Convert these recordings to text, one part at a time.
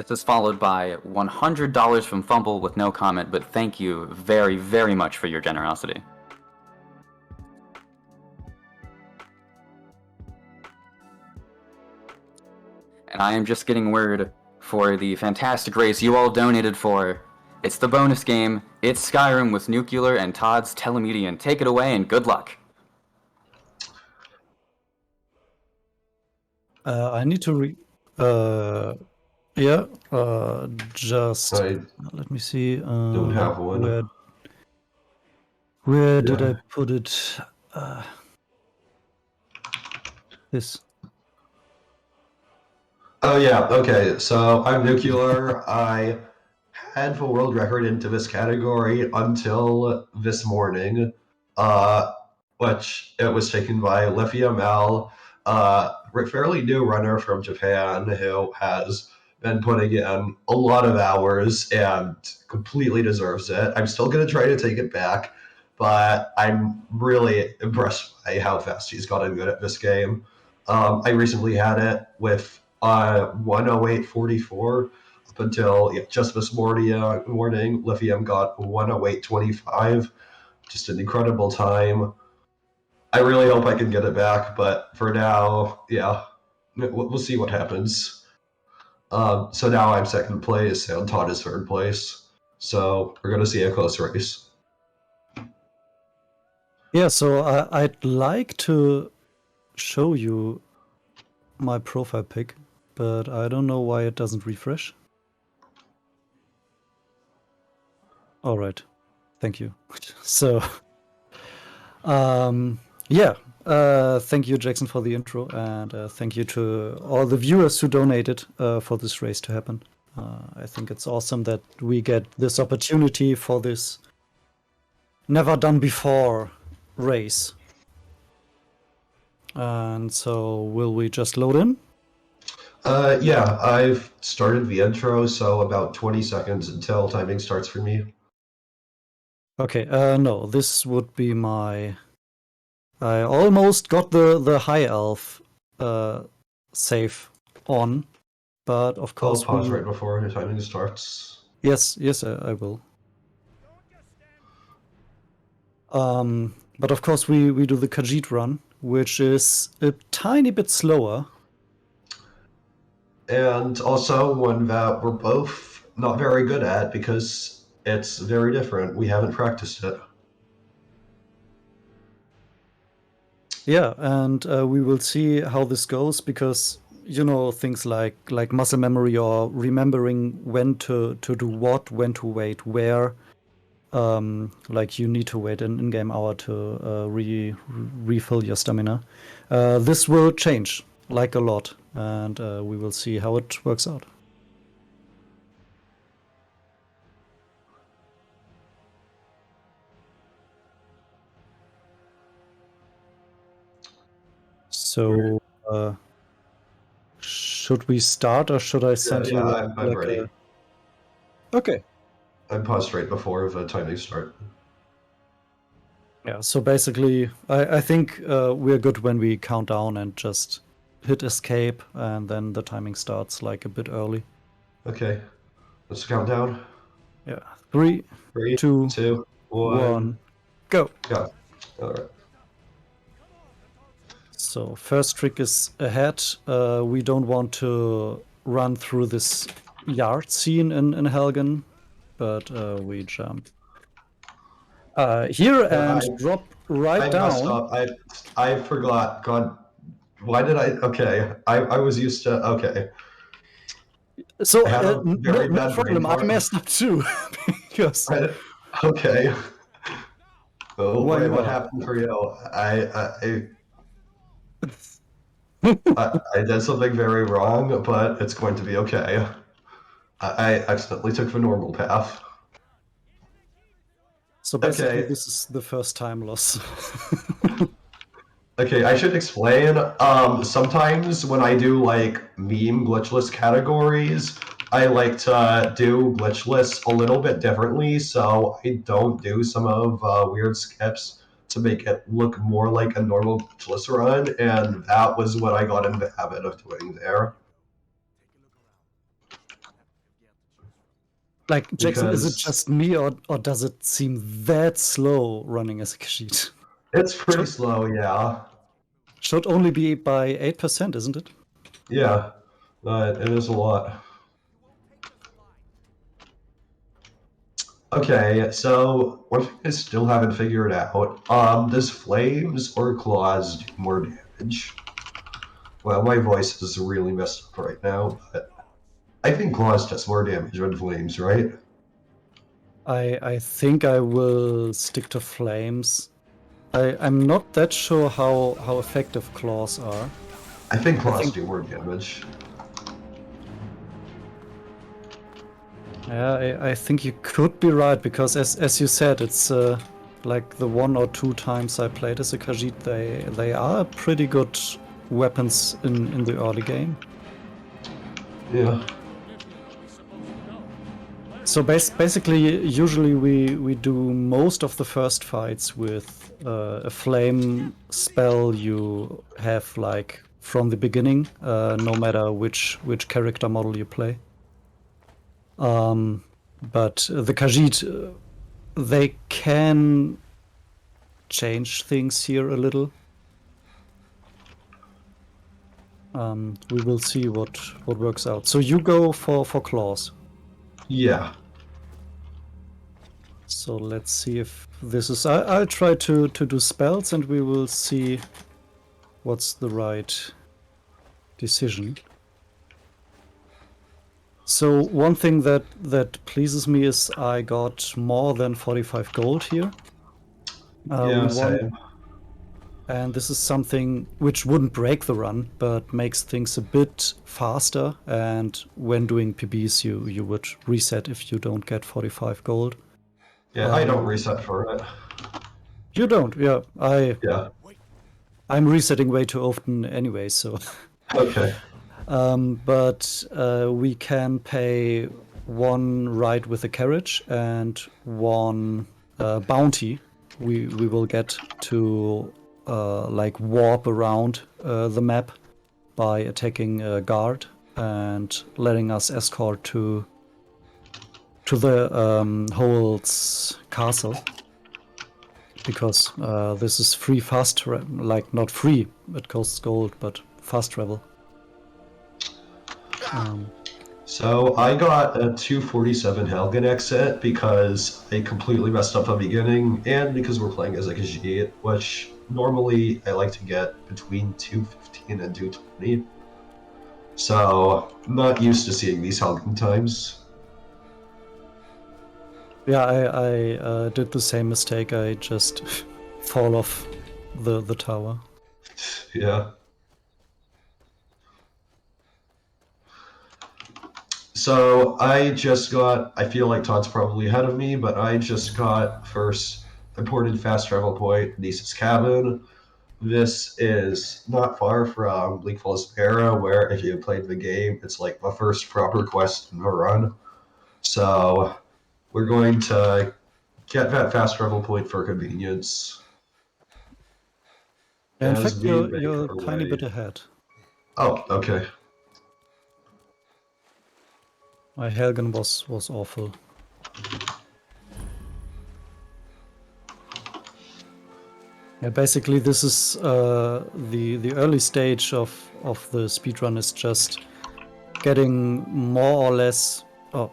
This is followed by $100 from Fumble with no comment, but thank you very, very much for your generosity. And I am just getting word for the fantastic race you all donated for. It's the bonus game. It's Skyrim with Nuclear and Todd's Telemedian. Take it away and good luck. I need to just let me see. Don't have one. Where did I put it? This. Oh yeah, okay. So I'm Nucular. I had the world record into this category until this morning, which it was taken by Olivia Mel, a fairly new runner from Japan who has been putting in a lot of hours and completely deserves it. I'm still going to try to take it back, but I'm really impressed by how fast she's gotten good at this game. I recently had it with 108.44 up until just this morning. Lithium got 108.25, just an incredible time. I really hope I can get it back, but for now, yeah, we'll see what happens. So now I'm second place and Todd is third place. So we're going to see a close race. Yeah, so I'd like to show you my profile pic, but I don't know why it doesn't refresh. All right, thank you. So, yeah, thank you, Jackson, for the intro, and thank you to all the viewers who donated for this race to happen. I think it's awesome that we get this opportunity for this never done before race. And so, will we just load in? Yeah, I've started the intro, so about 20 seconds until timing starts for me. Okay, no, this would be my... I almost got the High Elf save on, but of course... I'll pause right before the timing starts. Yes, I will. But of course we do the Khajiit run, which is a tiny bit slower. And also one that we're both not very good at because it's very different. We haven't practiced it. Yeah, and we will see how this goes because, you know, things like muscle memory or remembering when to do what, when to wait where. Like you need to wait an in-game hour to refill your stamina. This will change like a lot, and we will see how it works out. So, should we start, or should I send you? I'm ready. Okay. I'm paused right before the timing start. Yeah. So basically, I think we're good when we count down and just hit escape, and then the timing starts like a bit early. Okay. Let's count down. Yeah. 3, 2, 2, 1, go. Yeah. All right. So first trick is ahead. We don't want to run through this yard scene in Helgen, but we jump here and drop right down. Messed up. I forgot. God, why did I? Okay, I was used to. Okay. So no problem. I messed up too because. Okay. Oh, wait, what happened for you? I did something very wrong, but it's going to be okay. I accidentally took the normal path. So basically, this is the first time loss. Okay, I should explain. Sometimes when I do like meme glitchless categories, I like to do glitchless a little bit differently, so I don't do some of weird skips to make it look more like a normal glitchless run, and that was what I got in the habit of doing there. Like, Jackson, is it because just me, or does it seem that slow running as a Khajiit? it's pretty slow, yeah. Should only be by 8%, isn't it? Yeah, but it is a lot. Okay, so one thing I still haven't figured out, does flames or claws do more damage? Well, my voice is really messed up right now, but I think claws does more damage than flames, right? I think I will stick to flames. I'm not that sure how effective claws are. I think claws think- do more damage. Yeah, I think you could be right, because as you said, it's like the 1 or 2 times I played as a Khajiit, they are pretty good weapons in the early game. Yeah. So basically, usually we do most of the first fights with a flame spell you have like from the beginning, no matter which character model you play. But the Khajiit, they can change things here a little. We will see what works out. So you go for claws. Yeah. So let's see if this is. I'll try to do spells, and we will see what's the right decision. So one thing that pleases me is I got more than 45 gold here. Yeah, We won, same. and this is something which wouldn't break the run, but makes things a bit faster. And when doing PBs, you would reset if you don't get 45 gold. Yeah, I don't reset for it. You don't, yeah. Yeah. I'm resetting way too often anyway, so. Okay. But we can pay 1 ride with a carriage and 1 bounty. We will get to like warp around the map by attacking a guard and letting us escort to the Hole's castle. Because this is free fast travel, like not free, it costs gold, but fast travel. So I got a 247 Helgen exit because I completely messed up the beginning, and because we're playing as a Khajiit, which normally I like to get between 215 and 220. So I'm not used to seeing these Helgen times. Yeah, I did the same mistake. I just fall off the tower. Yeah. So I just got, I feel like Todd's probably ahead of me, but I just got first imported fast travel point, Nisa's Cabin. This is not far from Bleak Falls Era, where if you played the game, it's like the first proper quest in the run. So we're going to get that fast travel point for convenience. Yeah, in As fact, we make you're a our tiny way. bit ahead. Oh, okay. My Helgen was awful. Yeah, basically this is the early stage of the speedrun is just getting more or less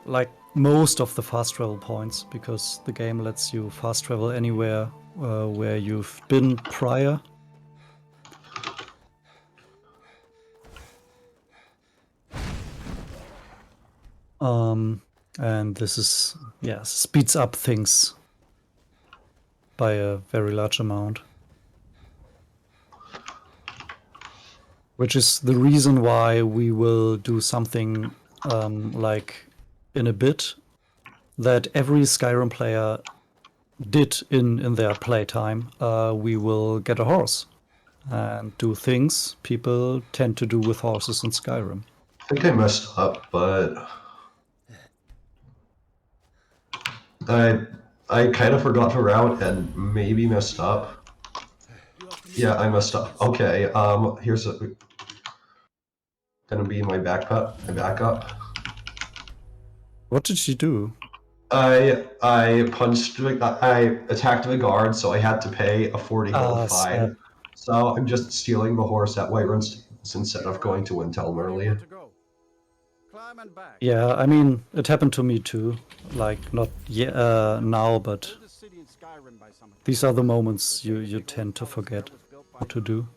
like most of the fast travel points, because the game lets you fast travel anywhere where you've been prior. And this is, yeah, speeds up things by a very large amount. Which is the reason why we will do something like in a bit that every Skyrim player did in their playtime. We will get a horse and do things people tend to do with horses in Skyrim. I think I messed up, but I kind of forgot the route and maybe messed up. Yeah, I messed up. Okay, here's gonna be my backup. What did she do? I punched. I attacked the guard, so I had to pay a 40 gold Snap. fine. So I'm just stealing the horse at Whiterun Stables instead of going to Windhelm early. Yeah, I mean, it happened to me too. Like, not now, but these are the moments you tend to forget what to do.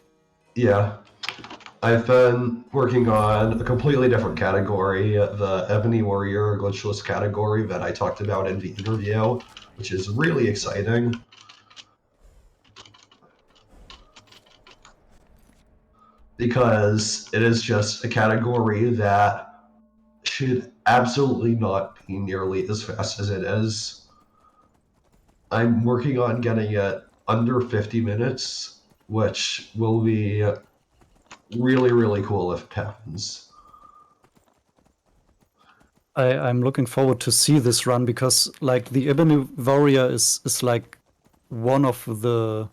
Yeah. I've been working on a completely different category, the Ebony Warrior Glitchless category that I talked about in the interview, which is really exciting. Because it is just a category that should absolutely not be nearly as fast as it is. I'm working on getting it under 50 minutes, which will be really, really cool if it happens. I'm looking forward to see this run because, like, the Ebony Warrior is like one of the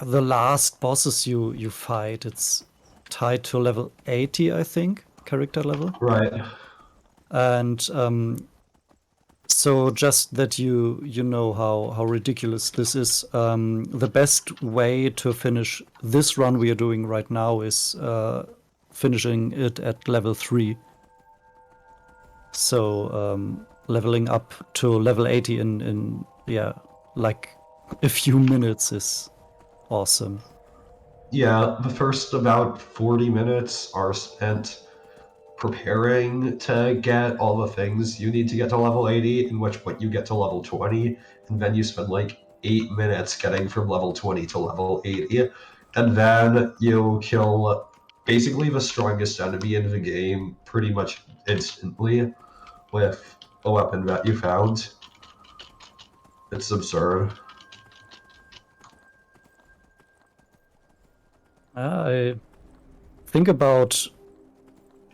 last bosses you fight. It's tied to level 80, I think, character level. Right. And so just that you know how ridiculous this is. The best way to finish this run we are doing right now is finishing it at level 3. So leveling up to level 80 in like a few minutes is awesome. Yeah, the first about 40 minutes are spent preparing to get all the things you need to get to level 80, in which point you get to level 20, and then you spend like 8 minutes getting from level 20 to level 80, and then you kill basically the strongest enemy in the game pretty much instantly with a weapon that you found. It's absurd. I think about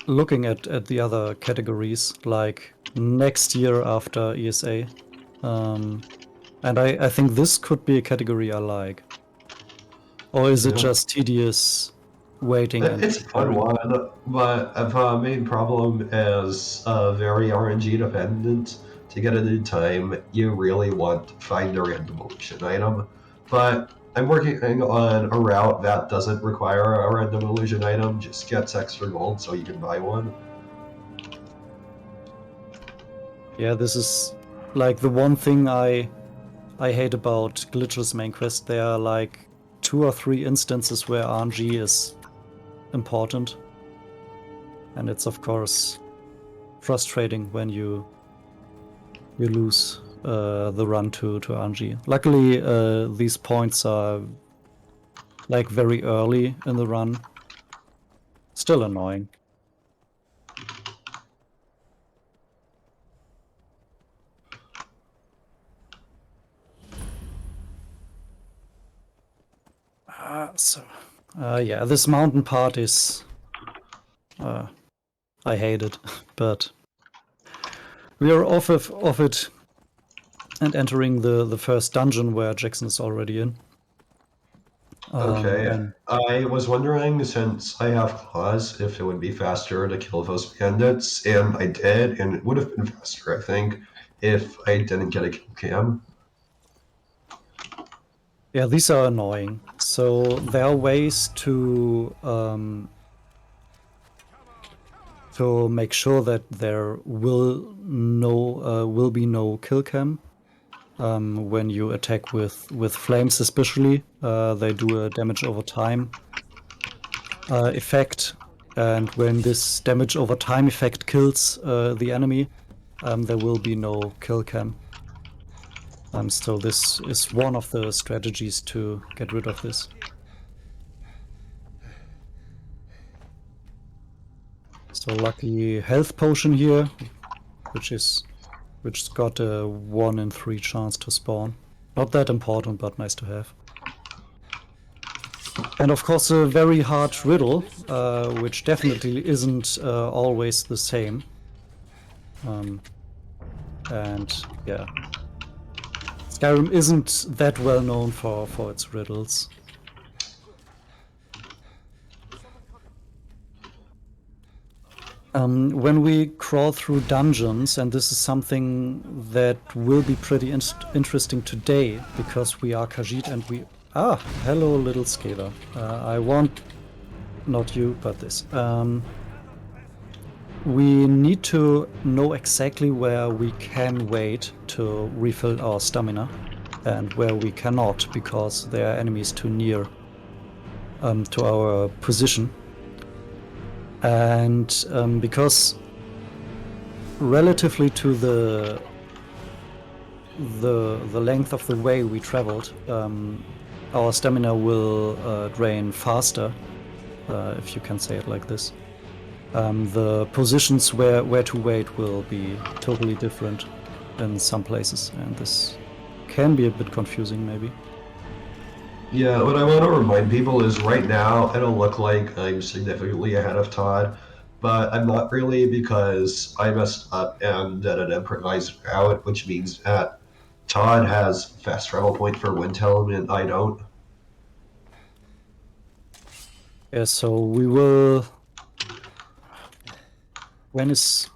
looking at the other categories, like next year after ESA. And I think this could be a category I like. Or is it Yeah. just tedious waiting and It's a fun preparing? one, but the main problem is very RNG dependent. To get it in time, you really want to find a random illusion item. But I'm working on a route that doesn't require a random illusion item, just gets extra gold so you can buy one. Yeah, this is like the one thing I hate about Glitchless main quest. There are like 2 or 3 instances where RNG is important. And it's of course frustrating when you lose the run to RNG. Luckily, these points are like very early in the run. Still annoying. Yeah, this mountain part is I hate it, but we are off it and entering the first dungeon where Jackson is already in. Okay, And I was wondering, since I have claws, if it would be faster to kill those bandits, and I did, and it would have been faster, I think, if I didn't get a kill cam. yeah, these are annoying. So there are ways to make sure that there will be no kill cam when you attack with flames, especially. They do a damage over time effect, and when this damage over time effect kills the enemy, there will be no kill cam. So this is one of the strategies to get rid of this. So lucky health potion here, which got a 1 in 3 chance to spawn. Not that important, but nice to have. And of course a very hard riddle, which definitely isn't always the same. And yeah, Skyrim isn't that well known for its riddles. When we crawl through dungeons, and this is something that will be pretty interesting today, because we are Khajiit and we... Ah, hello, little scaler. I want... Not you, but this. We need to know exactly where we can wait to refill our stamina, and where we cannot, because there are enemies too near to our position. And because relatively to the length of the way we traveled, our stamina will drain faster, if you can say it like this. The positions where to wait will be totally different in some places, and this can be a bit confusing, maybe. Yeah, what I want to remind people is right now it'll look like I'm significantly ahead of Todd, but I'm not really, because I messed up and did an improvised route, which means that Todd has fast travel point for Windhelm and I don't. Yeah, so we will... When is...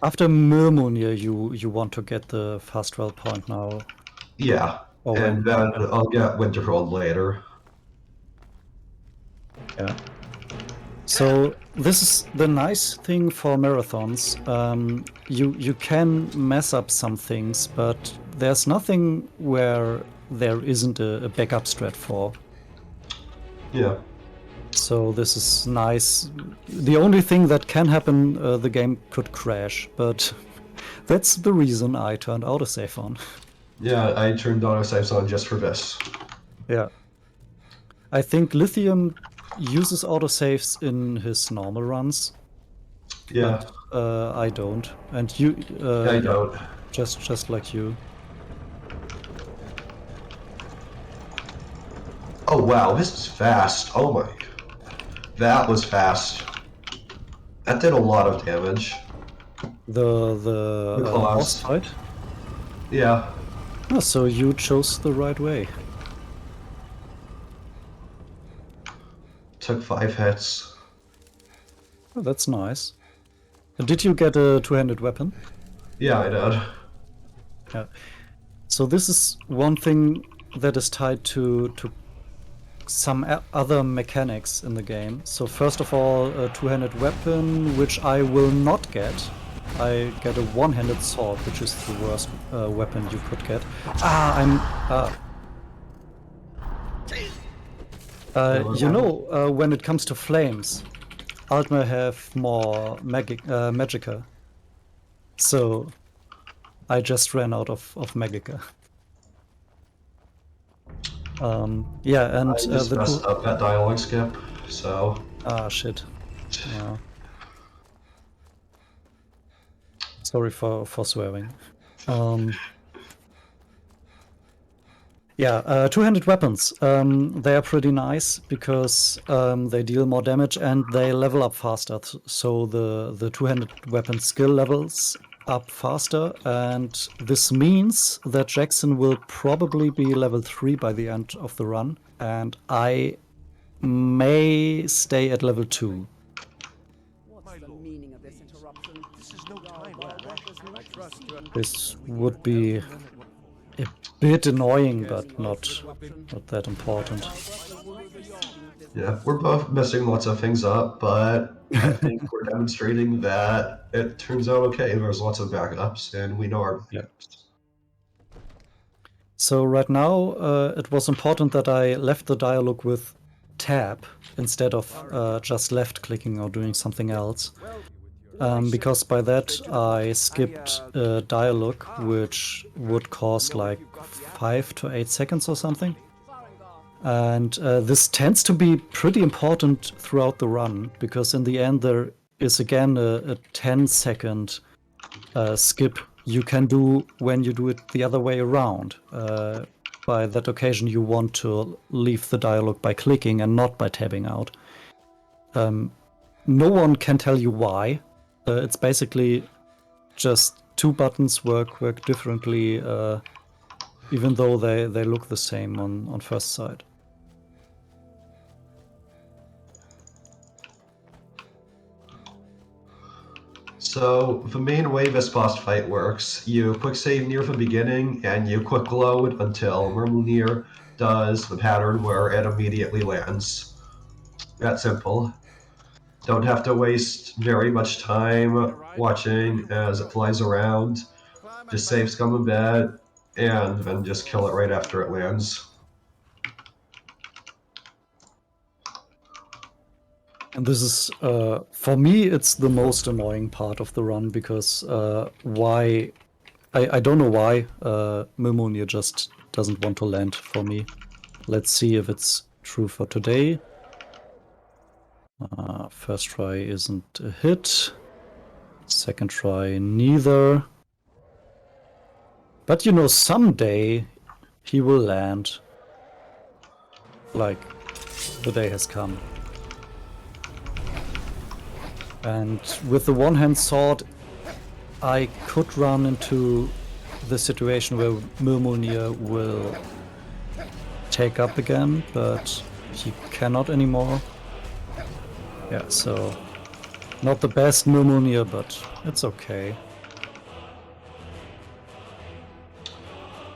After Myrmunir, you want to get the fast travel point now? Yeah, Or and when? then I'll get Winterhold later. Yeah. So this is the nice thing for marathons. You can mess up some things, but there's nothing where there isn't a backup strat for. Yeah. So this is nice. The only thing that can happen, the game could crash, but that's the reason I turned autosave on. Yeah, I turned autosaves on just for this. Yeah. I think Lithium uses autosaves in his normal runs, Yeah, but I don't. And you, I don't. just like you. Oh wow, this is fast. Oh my. That was fast. That did a lot of damage. The boss Claws. fight. Yeah. Oh, so you chose the right way. Took 5 hits. Oh, that's nice. Did you get a two-handed weapon? Yeah, I did. Yeah. So this is one thing that is tied to some other mechanics in the game. So first of all, a two-handed weapon, which I will not get. I get a one-handed sword, which is the worst weapon you could get. When it comes to flames, Altmer have more magicka. So I just ran out of magicka. Yeah, and I just messed up that dialogue skip, so... Ah, shit. Sorry for swearing. Yeah, two-handed weapons. They are pretty nice because they deal more damage and they level up faster. So the two-handed weapon skill levels up faster, and this means that Jackson will probably be level 3 by the end of the run, and I may stay at level 2. What's the meaning of this interruption? This is no time for rush. I trust you. This would be a bit annoying, but not that important. Yeah, we're both messing lots of things up, but I think we're demonstrating that it turns out okay. There's lots of backups, and we know our backups. So right now, it was important that I left the dialogue with tab instead of just left-clicking or doing something else. Because by that I skipped a dialogue which would cost like 5 to 8 seconds or something. And this tends to be pretty important throughout the run, because in the end there is again a 10-second skip you can do when you do it the other way around. By that occasion you want to leave the dialogue by clicking and not by tabbing out. No one can tell you why. It's basically just two buttons work differently, even though they look the same on first sight. So the main way this boss fight works, you quick save near the beginning and you quick load until Murmulnir does the pattern where it immediately lands. That simple. Don't have to waste very much time watching as it flies around. Just save scum a bit and then just kill it right after it lands. And this is, for me, it's the most annoying part of the run because why? I don't know why Mimonia just doesn't want to land for me. Let's see if it's true for today. First try isn't a hit. Second try neither. But you know, someday he will land. Like, the day has come. And with the one-hand sword, I could run into the situation where Murmulnir will take up again, but he cannot anymore. Yeah, so not the best Murmulnir, but it's okay.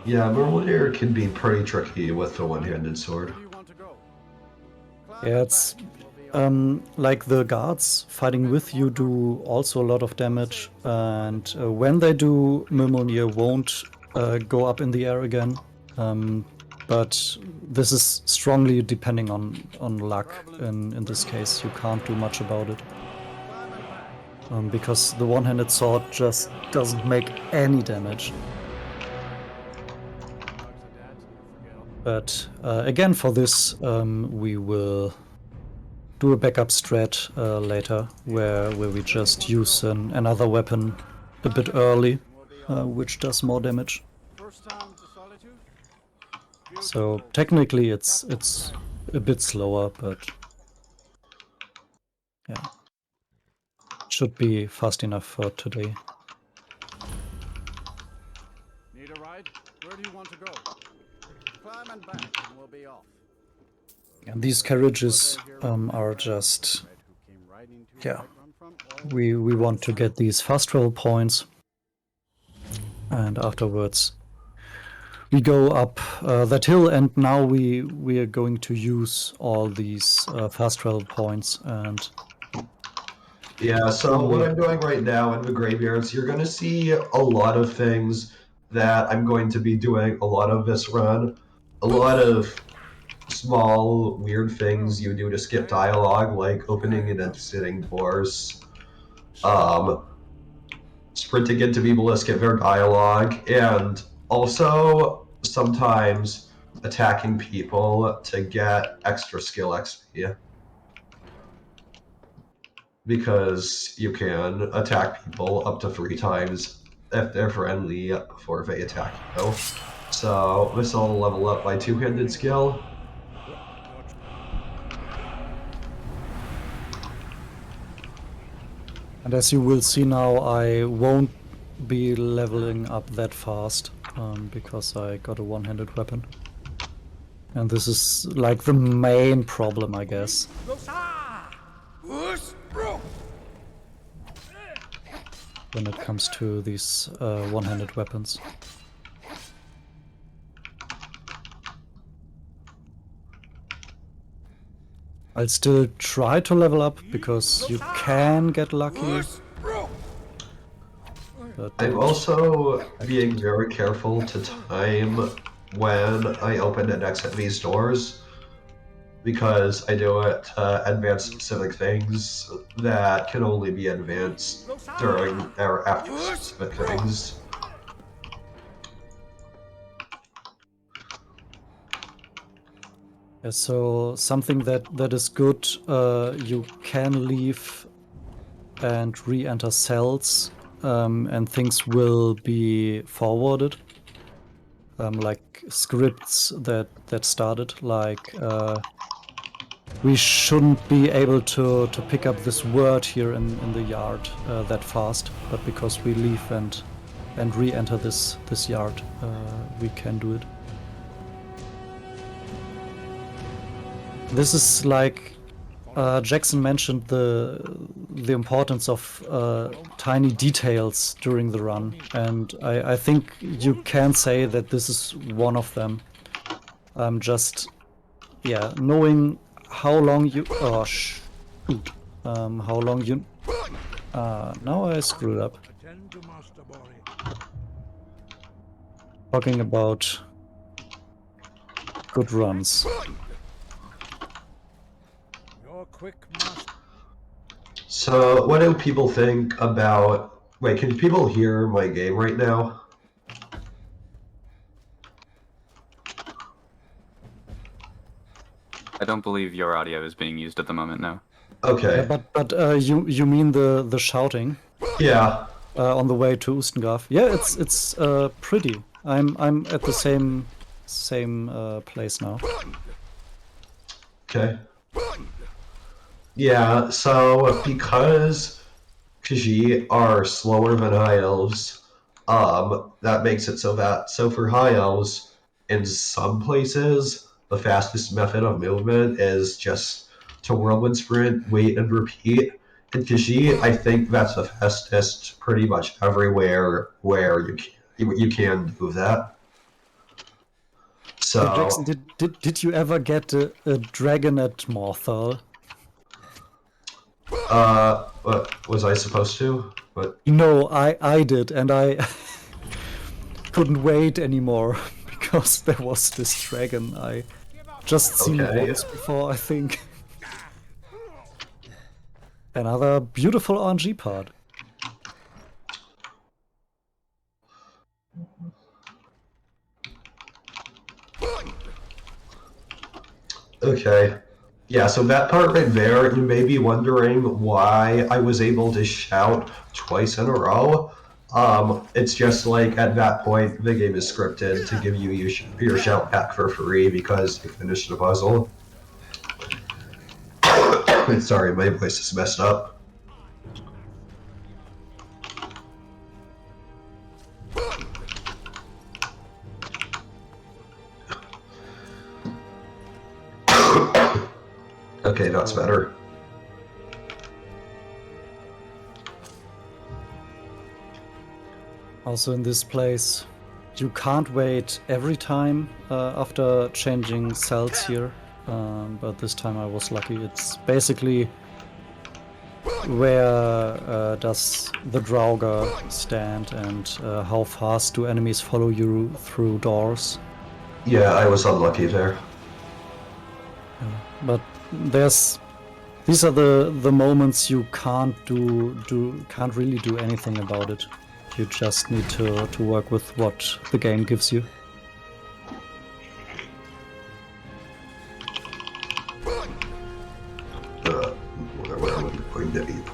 Yeah, Murmulnir can be pretty tricky with the one-handed sword. Yeah, it's like the guards fighting with you do also a lot of damage, and when they do, Murmulnir won't go up in the air again. But this is strongly depending on luck. In this case, you can't do much about it. Because the one-handed sword just doesn't make any damage. But again, for this, we will do a backup strat later, where we just use another weapon a bit early, which does more damage. So technically, it's a bit slower, but yeah, should be fast enough for today. Need a ride? Where do you want to go? Climb and back, and we'll be off. And these carriages are just, yeah, we want to get these fast travel points, and afterwards we go up that hill, and now we are going to use all these fast travel points. And yeah, so what I'm doing right now in the graveyards, you're going to see a lot of things that I'm going to be doing a lot of this run. A lot of small, weird things you do to skip dialogue, like opening and exiting doors, sprinting into people to skip their dialogue, and also sometimes attacking people to get extra skill XP. Because you can attack people up to 3 times if they're friendly before they attack you. So this will level up my two-handed skill. And as you will see now, I won't be leveling up that fast, because I got a one-handed weapon. And this is like the main problem, I guess. When it comes to these one-handed weapons. I'll still try to level up, because you can get lucky. But I'm also being very careful to time when I open and exit these doors, because I do it to advance specific things that can only be advanced during or after specific things. yeah, so something that is good, you can leave and re-enter cells, and things will be forwarded. Like scripts that started, like we shouldn't be able to pick up this word here in the yard that fast, but because we leave and re-enter this yard, we can do it. This is like Jackson mentioned the the importance of tiny details during the run, and I think you can say that this is one of them. Just, yeah, knowing how long you... Oh, shoot. How long you... now I screwed up. Talking about good runs. Your quick master. So, what do people think about... Wait, can people hear my game right now? I don't believe your audio is being used at the moment, no. Okay. Yeah, but you mean the shouting Yeah. on the way to Ustengrav? Yeah, it's pretty. I'm at the same place now. Okay. Yeah, so because Khajiit are slower than high elves, that makes it so for high elves, in some places, the fastest method of movement is just to whirlwind sprint, wait, and repeat. In Khajiit, I think that's the fastest pretty much everywhere where you can do that. Hey, Jackson, So, did you ever get a dragon at Morthal? what was I supposed to? What? No, I did, and I couldn't wait anymore because there was this dragon I just seen Okay. once before, I think. Another beautiful RNG part. Okay. Yeah, so that part right there, you may be wondering why I was able to shout twice in a row. It's just like at that point, the game is scripted to give you your shout back for free because you finished the puzzle. Sorry, my voice is messed up. Okay, that's better. Also in this place, you can't wait every time after changing cells here, but this time I was lucky. It's basically where does the Draugr stand and how fast do enemies follow you through doors. Yeah, I was unlucky there. But these are the moments you can't can't really do anything about it. You just need to work with what the game gives you. Where am I going to eat?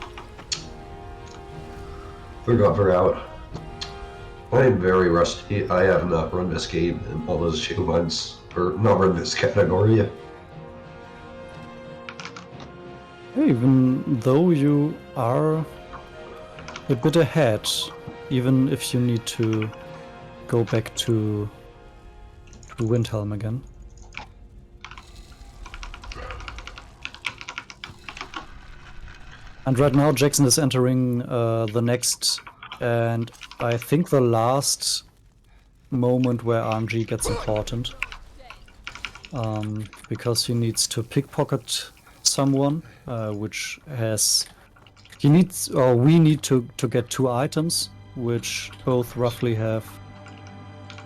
Forgot we're out. I'm very rusty. I have not run this game in almost 2 months, or not run this category. Even though you are a bit ahead, even if you need to go back to Windhelm again. And right now Jackson is entering the next, and I think the last moment where RNG gets important. Because he needs to pickpocket someone, which has... we need to get 2 items, which both roughly have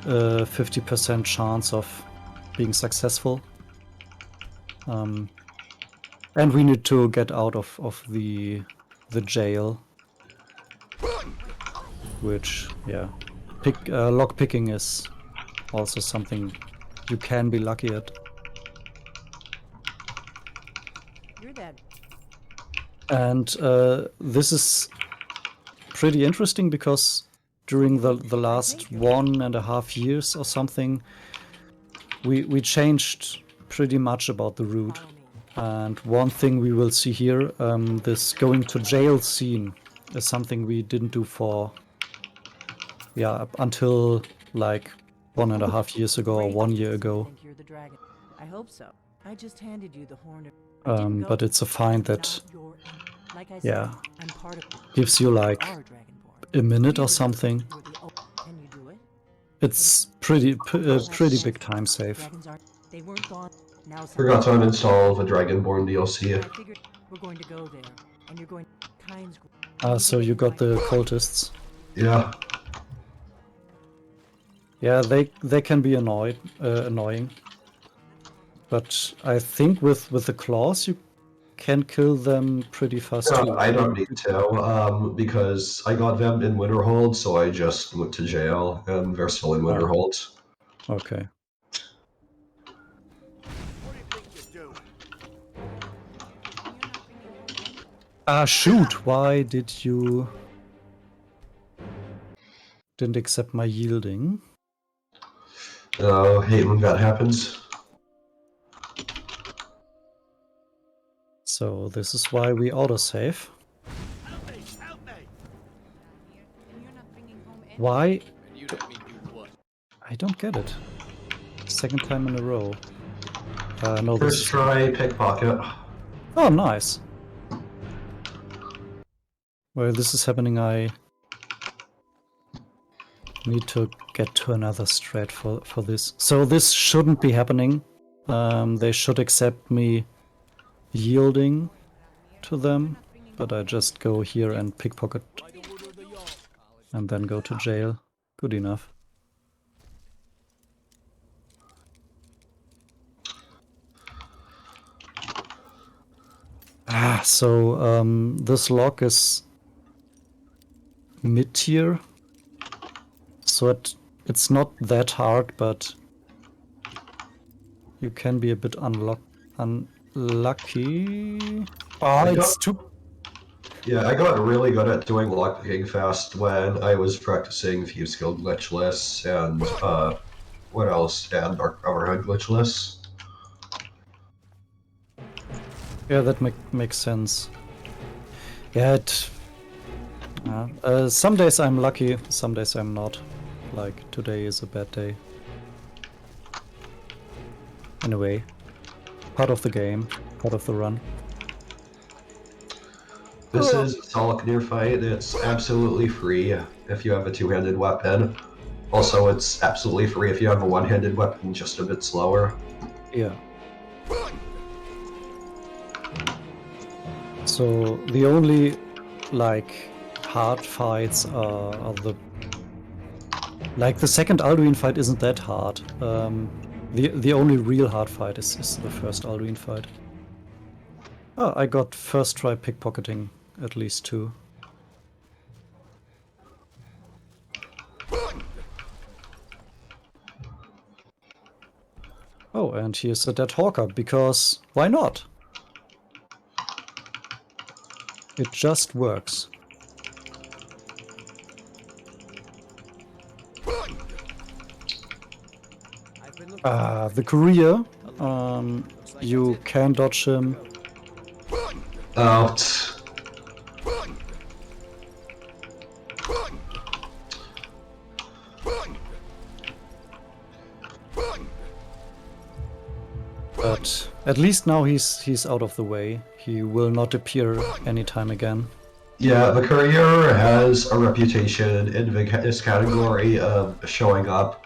a 50% chance of being successful. And we need to get out of the jail, which, yeah, lock picking is also something you can be lucky at. You're dead. And this is pretty interesting because during the last 1.5 years or something, we changed pretty much about the route. And one thing we will see here, this going to jail scene is something we didn't do for, yeah, up until like 1.5 years ago or 1 year ago. Think you're the dragon. I hope so. I just handed you the horn. But it's a find that Like I said, Yeah. I'm part of Gives you like our Dragonborn. a minute or something. You're the Can you do it? It's pretty big time save. Dragons aren't. They weren't gone. Now Forgot to uninstall the Dragonborn DLC. I figured we're going to go there, and you're going kinds. So you got the cultists. Yeah. Yeah, they can be annoying. But I think with the claws you can kill them pretty fast too. I don't need to, because I got them in Winterhold, so I just went to jail, and they're still in Winterhold. Okay. What do you think you're doing? Ah, shoot! Why did you didn't accept my yielding? Oh, hate when that happens. So this is why we autosave. Help me! Help me! Why? I don't get it. Second time in a row. No, this First is... try, pickpocket. Oh, nice. While this is happening, I need to get to another strat for this. So this shouldn't be happening. They should accept me yielding to them, but I just go here and pickpocket and then go to jail. Good enough. So this lock is mid-tier, so it's not that hard, but you can be a bit unlucky. Oh, it's too... Yeah, I got really good at doing lockpicking fast when I was practicing Skyrim Glitchless and, what else? And Dark Brotherhood Glitchless. Yeah, that makes sense. Yeah, some days I'm lucky, some days I'm not. Like, today is a bad day. Anyway, part of the game, part of the run. This is a solid near fight. It's absolutely free if you have a two-handed weapon. Also, it's absolutely free if you have a one-handed weapon, just a bit slower. Yeah. So the only like hard fights are the like the second Alduin fight isn't that hard. The only real hard fight is the first Alduin fight. Oh, I got first try pickpocketing at least 2. Oh, and here's a dead hawker, because why not? It just works. The courier, you can dodge him. Out. But at least now he's out of the way. He will not appear anytime again. Yeah, the courier has a reputation in this category of showing up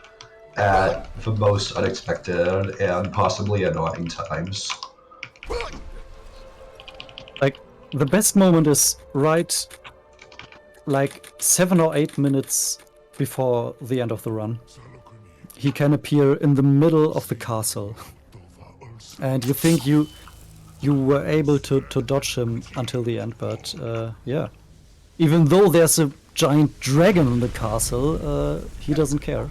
at the most unexpected and possibly annoying times. Like, the best moment is right, like 7 or 8 minutes before the end of the run. He can appear in the middle of the castle. And you think you were able to dodge him until the end, but yeah. Even though there's a giant dragon in the castle, he doesn't care.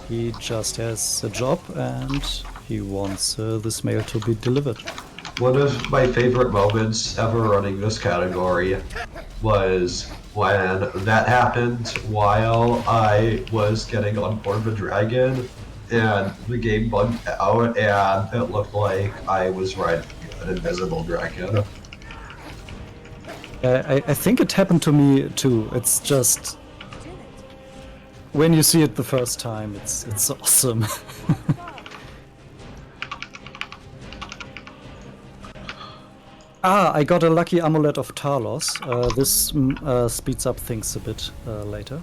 He just has a job and he wants this mail to be delivered. One of my favorite moments ever running this category was when that happened while I was getting on board the dragon and the game bugged out and it looked like I was riding an invisible dragon. I think it happened to me too. It's just when you see it the first time, it's awesome. I got a lucky amulet of Talos. This speeds up things a bit later.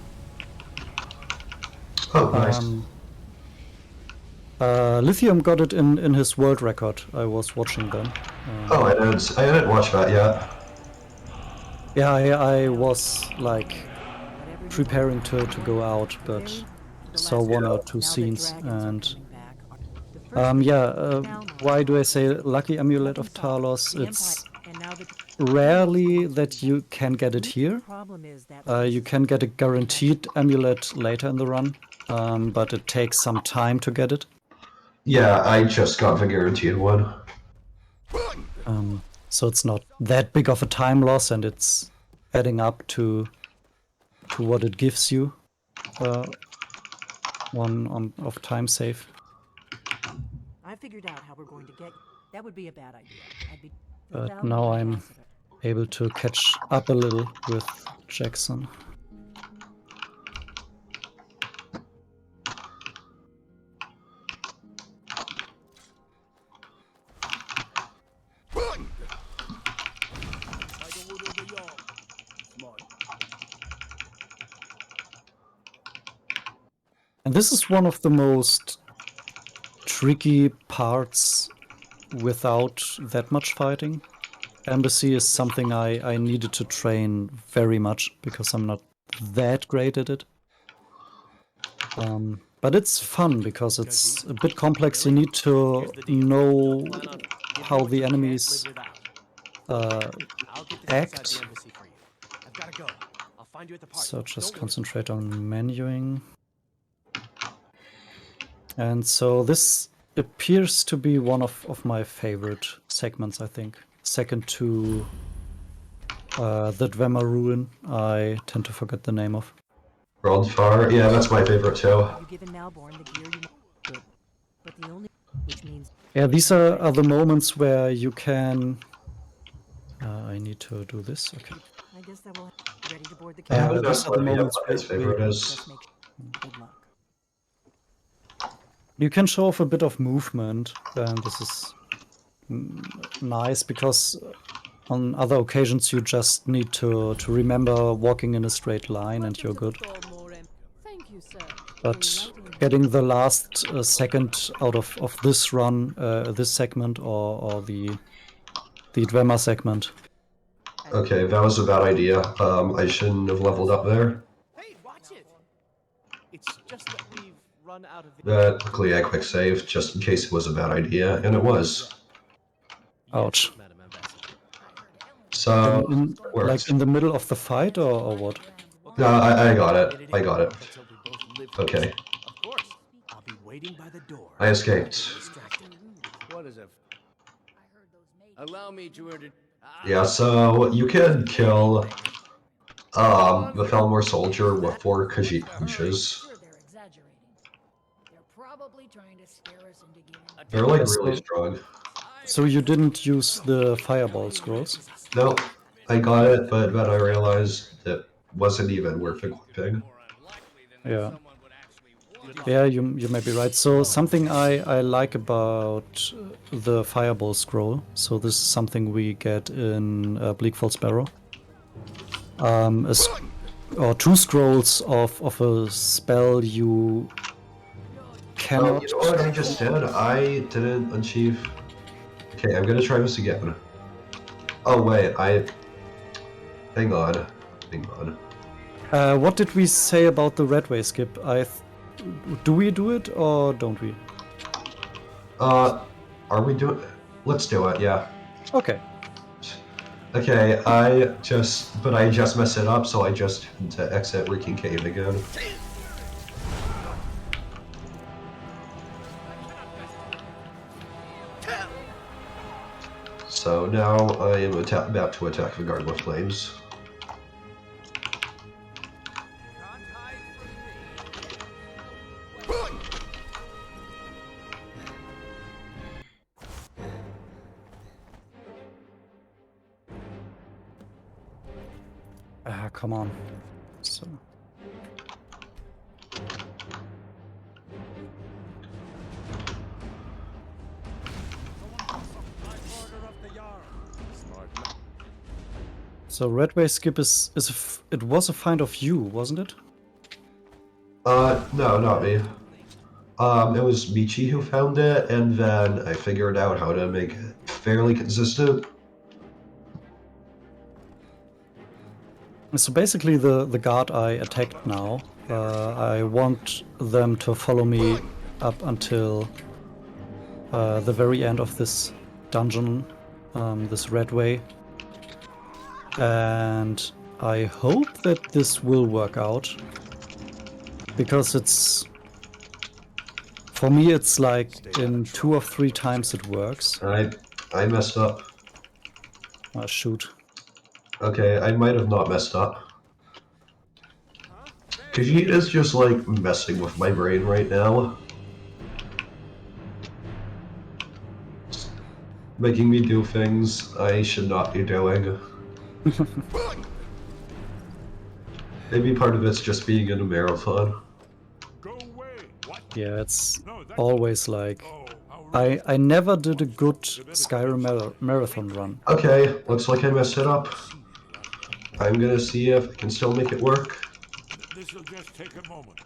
Oh, nice. Lithium got it in his world record. I was watching them. Oh, I didn't watch that yet. Yeah, I was like preparing to go out, but saw one or two scenes and why do I say lucky amulet of Talos? It's rarely that you can get it here. You can get a guaranteed amulet later in the run, but it takes some time to get it. Yeah, I just got the guaranteed one. So it's not that big of a time loss, and it's adding up to what it gives you. One of time save. I figured out how we're going to get. That would be a bad idea. I'd be. But now I'm able to catch up a little with Jackson. And this is one of the most tricky parts without that much fighting. Embassy is something I needed to train very much because I'm not that great at it. But it's fun because it's a bit complex. You need to know how the enemies act. So just concentrate on menuing. And so this appears to be one of my favorite segments, I think. Second to the Dwemer Ruin, I tend to forget the name of. World Far, yeah, that's my favorite too. You given Malborn the gear you want. Good. But the only which means Yeah, these are the moments where you can... I need to do this, okay. I guess that will ready to board the I haven't carrier. these asked are the what moments his favorite is. Just make good luck. You can show off a bit of movement, and this is nice because on other occasions you just need to remember walking in a straight line and you're good. Thank you, sir. But getting the last second out of this run, this segment, or the Dwemer segment. Okay, that was a bad idea. I shouldn't have leveled up there. Hey, watch it! It's just that we've run out of Luckily I quick saved just in case it was a bad idea, and it was. Ouch. Madam Ambassador. So, In, it worked. like in the middle of the fight, or what? No, I got it. I got it. Until we both live Okay. Of course. I'll be waiting by the door. I escaped. Distracted. What is it? Allow me to introduce. Yeah, so you can kill the Felmore soldier with 4 Khajiit punches. Sure, they're exaggerating. They're probably trying to scare us into giving. They're like Yeah, really so- strong. So you didn't use the fireball scrolls? No, I got it, but then I realized it wasn't even worth equipping. Yeah. Yeah, you may be right. So something I like about the fireball scroll, so this is something we get in Bleak Falls Barrow. Or 2 scrolls of a spell you Oh, cannot... you know what I just did? I didn't achieve... Okay, I'm gonna try this again. Oh wait, Hang on. Hang on. what did we say about the Redway skip? Do we do it or don't we? Are we doing... Let's do it, yeah. Okay. Okay, I just messed it up, so I just had to exit Reeking Cave again. So now I am about to attack the guard with flames. Come on. So. So Redway skip it was a find of you, wasn't it? No, not me. It was Michi who found it, and then I figured out how to make it fairly consistent. So basically the guard I attacked now, I want them to follow me up until the very end of this dungeon, this Redway. And I hope that this will work out, because it's, for me it's like in 2 or 3 times it works. I messed up. Oh shoot. Okay, I might have not messed up. Khajiit is just like messing with my brain right now. Making me do things I should not be doing. Maybe part of it's just being in a marathon. Yeah, it's always like... I never did a good Skyrim marathon run. Okay, looks like I messed it up. I'm gonna see if I can still make it work. This'll just take a moment.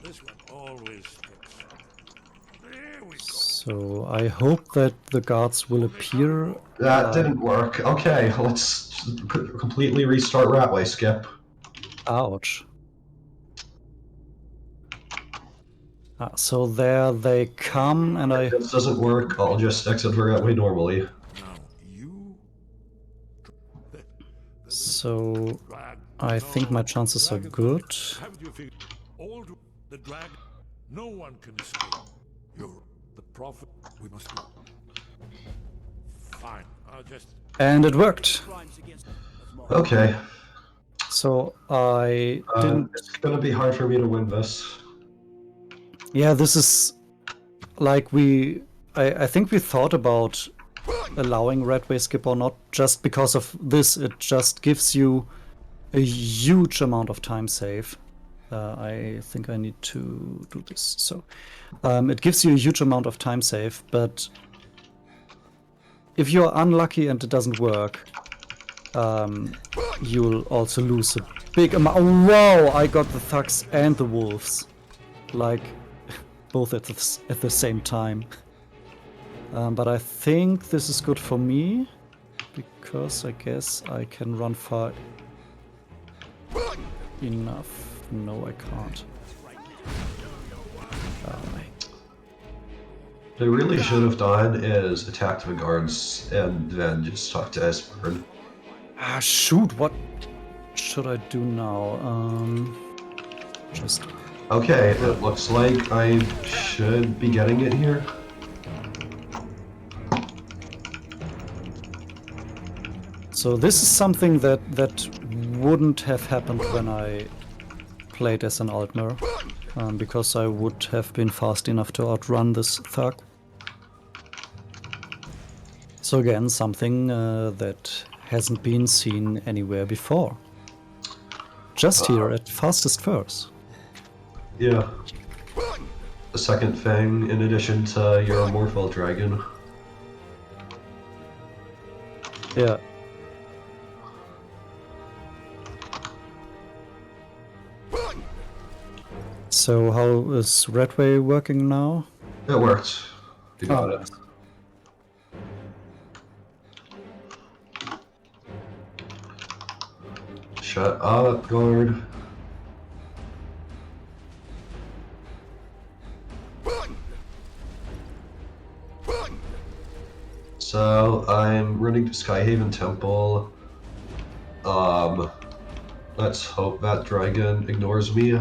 This one always sticks. There we go. So I hope that the guards will appear. That didn't work. Okay, let's completely restart Ratway Skip. Ouch. So there they come, and If this doesn't work, I'll just exit Ratway normally. So I think my chances are good. The drag, no one can escape. You're the prophet. We must go. Fine, I'll just... And it worked. Okay. So I didn't... It's gonna be hard for me to win this. Yeah, this is like I think we thought about allowing Redway skip or not, just because of this. It just gives you a huge amount of time save. I think I need to do this. So it gives you a huge amount of time save, but if you're unlucky and it doesn't work, you'll also lose a big amount. Oh, wow! I got the thugs and the wolves, like both at the same time. But I think this is good for me, because I guess I can run far enough. No, I can't. What I really should have done is attack the guards and then just talk to Esbern. Ah, shoot! What should I do now? Just... Okay, it looks like I should be getting it here. So this is something that wouldn't have happened when I played as an Altmer, because I would have been fast enough to outrun this thug. So again, something that hasn't been seen anywhere before. Just here at Fastest First. Yeah. The second thing, in addition to your Morphel Dragon. Yeah. So how is Redway working now? It worked. You got it. Shut up, guard. So I'm running to Skyhaven Temple. Let's hope that dragon ignores me.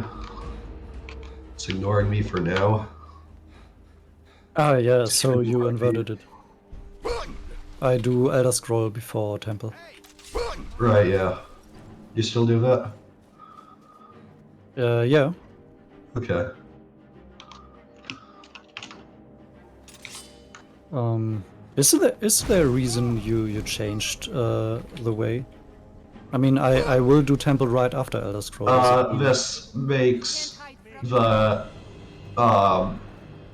It's ignoring me for now. Ah, yeah, so you inverted it. I do Elder Scroll before Temple. Right, yeah. You still do that? Yeah. Okay. Is there a reason you changed the way? I mean, I will do Temple right after Elder Scrolls. This makes the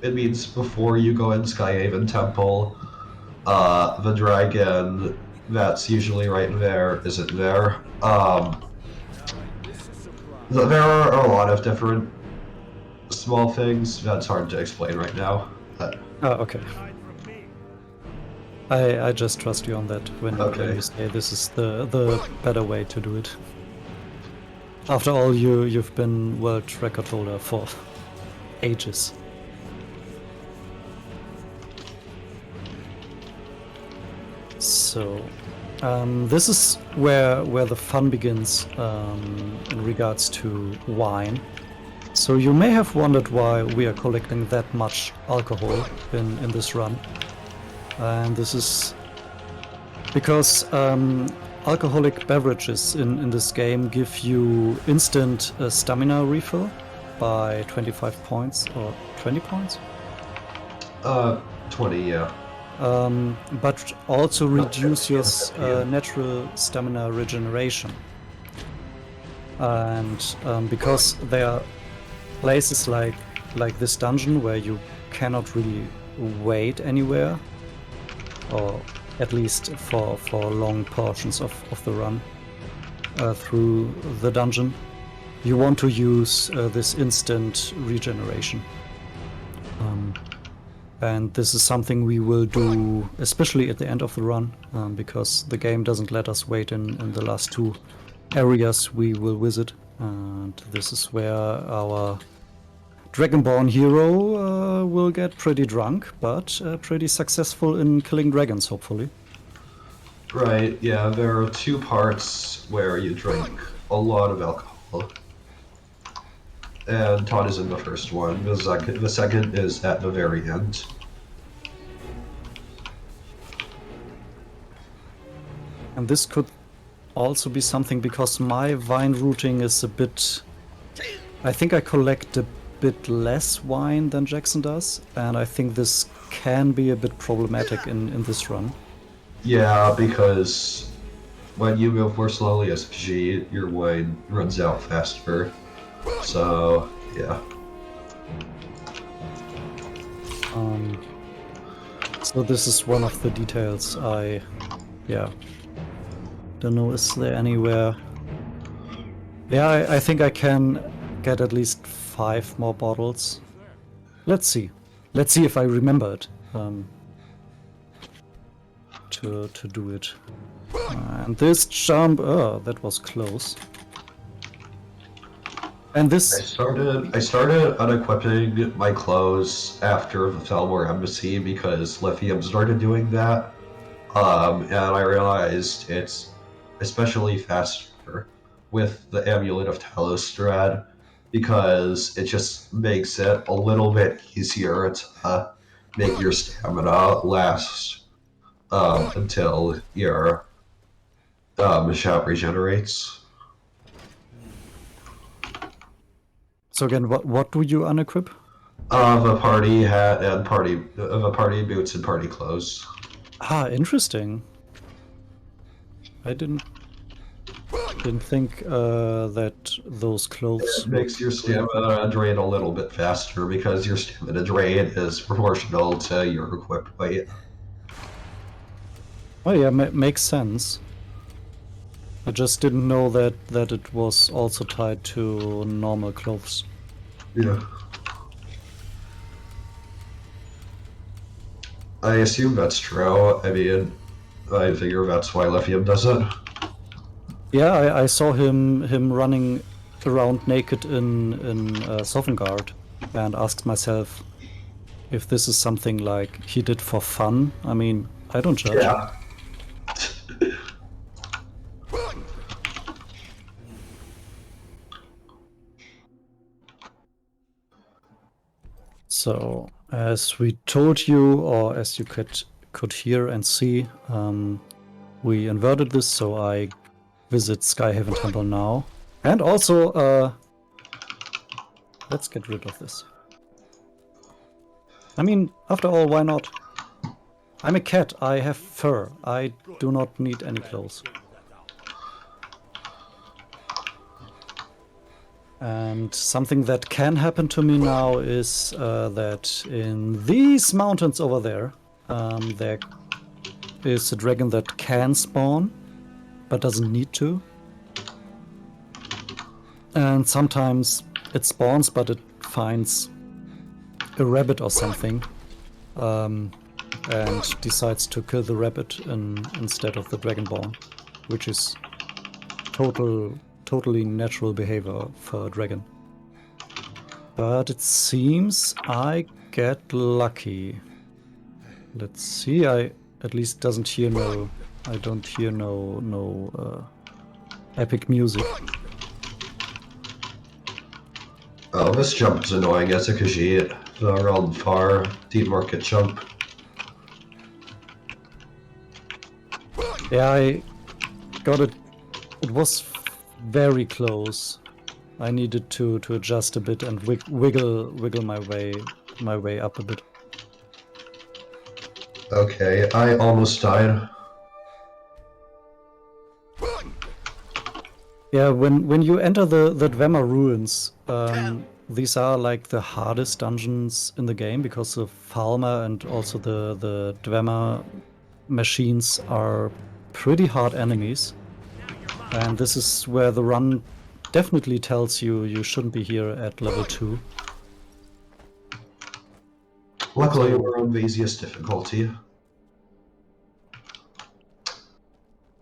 it means before you go in Skyhaven Temple, the dragon that's usually right there isn't there. There are a lot of different small things that's hard to explain right now. Okay. I just trust you on that when Okay. you say this is the better way to do it. After all, you've been world record holder for ages. So, this is where the fun begins in regards to wine. So you may have wondered why we are collecting that much alcohol in this run. And this is because alcoholic beverages in this game give you instant stamina refill by 25 points or 20 points? 20, yeah. But also reduce your natural stamina regeneration. And because there are places like this dungeon where you cannot really wait anywhere, or at least for long portions of the run through the dungeon, you want to use this instant regeneration. And this is something we will do especially at the end of the run, because the game doesn't let us wait in the last two areas we will visit. And this is where our Dragonborn hero will get pretty drunk, but pretty successful in killing dragons, hopefully. Right, yeah, there are two parts where you drink a lot of alcohol. And Todd is in the first one. The second is at the very end. And this could also be something because my wine routing is a bit... I think I collect a bit less wine than Jackson does, and I think this can be a bit problematic in this run. Yeah, because when you move more slowly as Khajiit, your wine runs out faster. So, yeah. So this is one of the details yeah. Don't know, is there anywhere... Yeah, I think I can get at least 5 more bottles. Let's see. Let's see if I remember it. To do it. And this jump... Oh, that was close. And this... I started unequipping my clothes after the Felmore Embassy because Lithium started doing that. And I realized it's especially faster with the Amulet of Talostrad because it just makes it a little bit easier to make your stamina last until your shout regenerates. So again, what do you unequip? The party hat and the party boots and party clothes. Ah, interesting. I didn't think that those clothes... It makes your stamina drain a little bit faster because your stamina drain is proportional to your equipped weight. Oh yeah, makes sense. I just didn't know that it was also tied to normal clothes. Yeah. I assume that's true. I mean, I figure that's why Lithium does it. Yeah, I saw him running around naked in Sovngarde, and asked myself if this is something like he did for fun. I mean, I don't judge. Yeah. So, as we told you, or as you could hear and see, we inverted this, so I visit Skyhaven Temple now. And also, let's get rid of this. I mean, after all, why not? I'm a cat, I have fur, I do not need any clothes. And something that can happen to me now is that in these mountains over there, there is a dragon that can spawn, but doesn't need to. And sometimes it spawns, but it finds a rabbit or something, and decides to kill the rabbit instead of the dragonborn, which is totally natural behavior for a dragon. But it seems I get lucky. Let's see. I at least doesn't hear no. I don't hear no epic music. Oh, this jump is annoying. It's a Khajiit. The round far deep market jump. Yeah, I got it. It was very close. I needed to adjust a bit and wiggle my way up a bit. Okay, I almost died. Yeah, when you enter the Dwemer ruins, these are like the hardest dungeons in the game because the Falmer and also the Dwemer machines are pretty hard enemies. And this is where the run definitely tells you shouldn't be here at level 2. Luckily, we're on the easiest difficulty.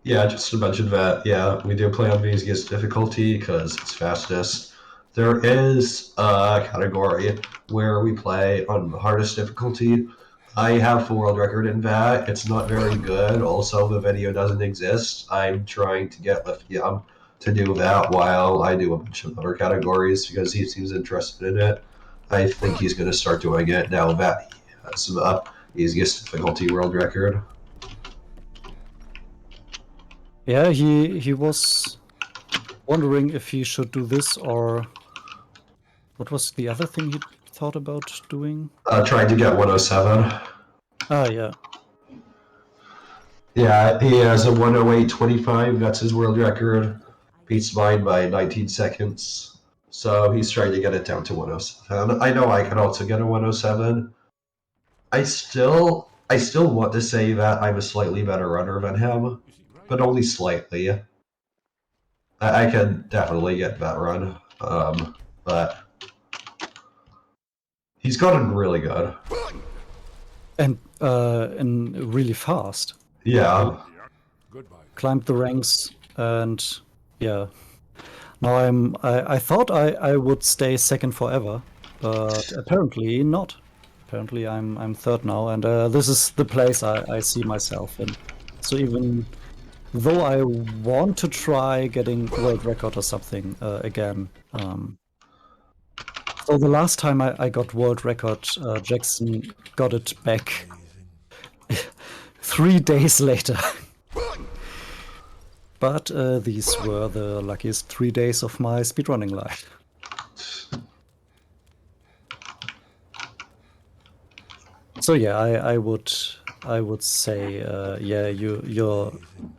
Yeah, just to mention that, yeah, we do play on the easiest difficulty because it's fastest. There is a category where we play on the hardest difficulty. I have full world record in that. It's not very good. Also, the video doesn't exist. I'm trying to get Lithium to do that while I do a bunch of other categories because he seems interested in it. I think he's going to start doing it now that he has the easiest difficulty world record. Yeah, he was wondering if he should do this or what was the other thing he thought about doing? Trying to get 107. Ah, yeah. Yeah, he has a 108.25. That's his world record. Beats mine by 19 seconds. So he's trying to get it down to 107. I know I can also get a 107. I still want to say that I'm a slightly better runner than him, but only slightly. I can definitely get that run, but he's gotten really good. And really fast. Yeah. Climbed the ranks and yeah. Now I thought I would stay second forever, but apparently not. Apparently I'm third now, and this is the place I see myself in. So even though I want to try getting world record or something again. So the last time I got world record, Jackson got it back 3 days later. But these were the luckiest 3 days of my speedrunning life. So yeah, I would say yeah, you're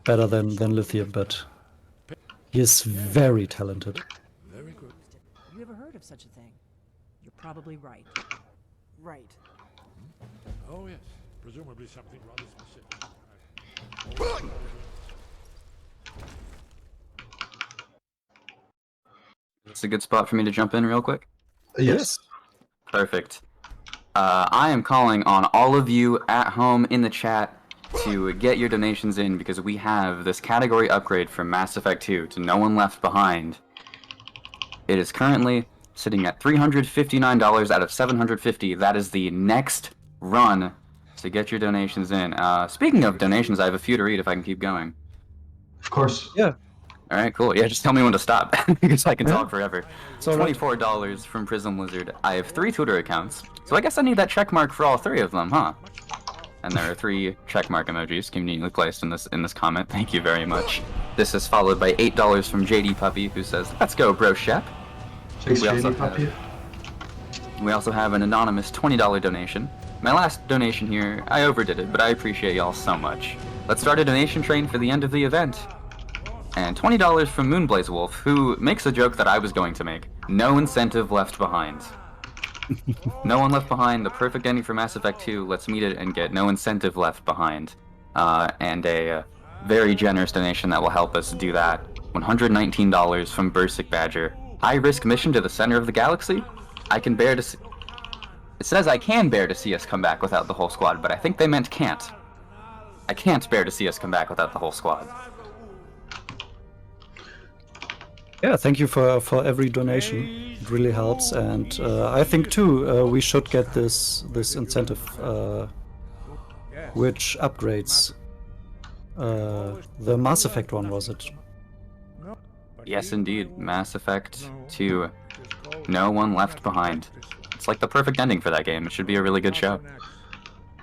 better than Lithium, but he is very talented. Very good. Have you ever heard of such a thing? You're probably right. Right. Oh yes, presumably something rather specific. It's a good spot for me to jump in real quick. Yes. Perfect. I am calling on all of you at home in the chat to get your donations in because we have this category upgrade from Mass Effect 2 to No One Left Behind. It is currently sitting at $359 out of $750. That is the next run to get your donations in. Speaking of donations, I have a few to read if I can keep going. Of course. Yeah. All right, cool. Yeah, just tell me when to stop because I can talk forever. So $24 from Prism Lizard. I have 3 Twitter accounts, so I guess I need that check mark for all 3 of them, huh? And there are 3 check mark emojis conveniently placed in this comment. Thank you very much. This is followed by $8 from JD Puppy, who says, "Let's go, bro, Shep." Thanks, We also JD Puppy. We also have an anonymous $20 donation. My last donation here, I overdid it, but I appreciate y'all so much. Let's start a donation train for the end of the event. And $20 from Moonblaze Wolf, who makes a joke that I was going to make. No incentive left behind. No One Left Behind, the perfect ending for Mass Effect 2. Let's meet it and get no incentive left behind. and a very generous donation that will help us do that. $119 from Bursic Badger. High risk mission to the center of the galaxy. I can bear to see. It says I can bear to see us come back without the whole squad, but I think they meant can't. I can't bear to see us come back without the whole squad. Yeah, thank you for every donation. It really helps, and I think too we should get this incentive, which upgrades the Mass Effect one, was it? Yes, indeed. Mass Effect 2. No One Left Behind. It's like the perfect ending for that game. It should be a really good show.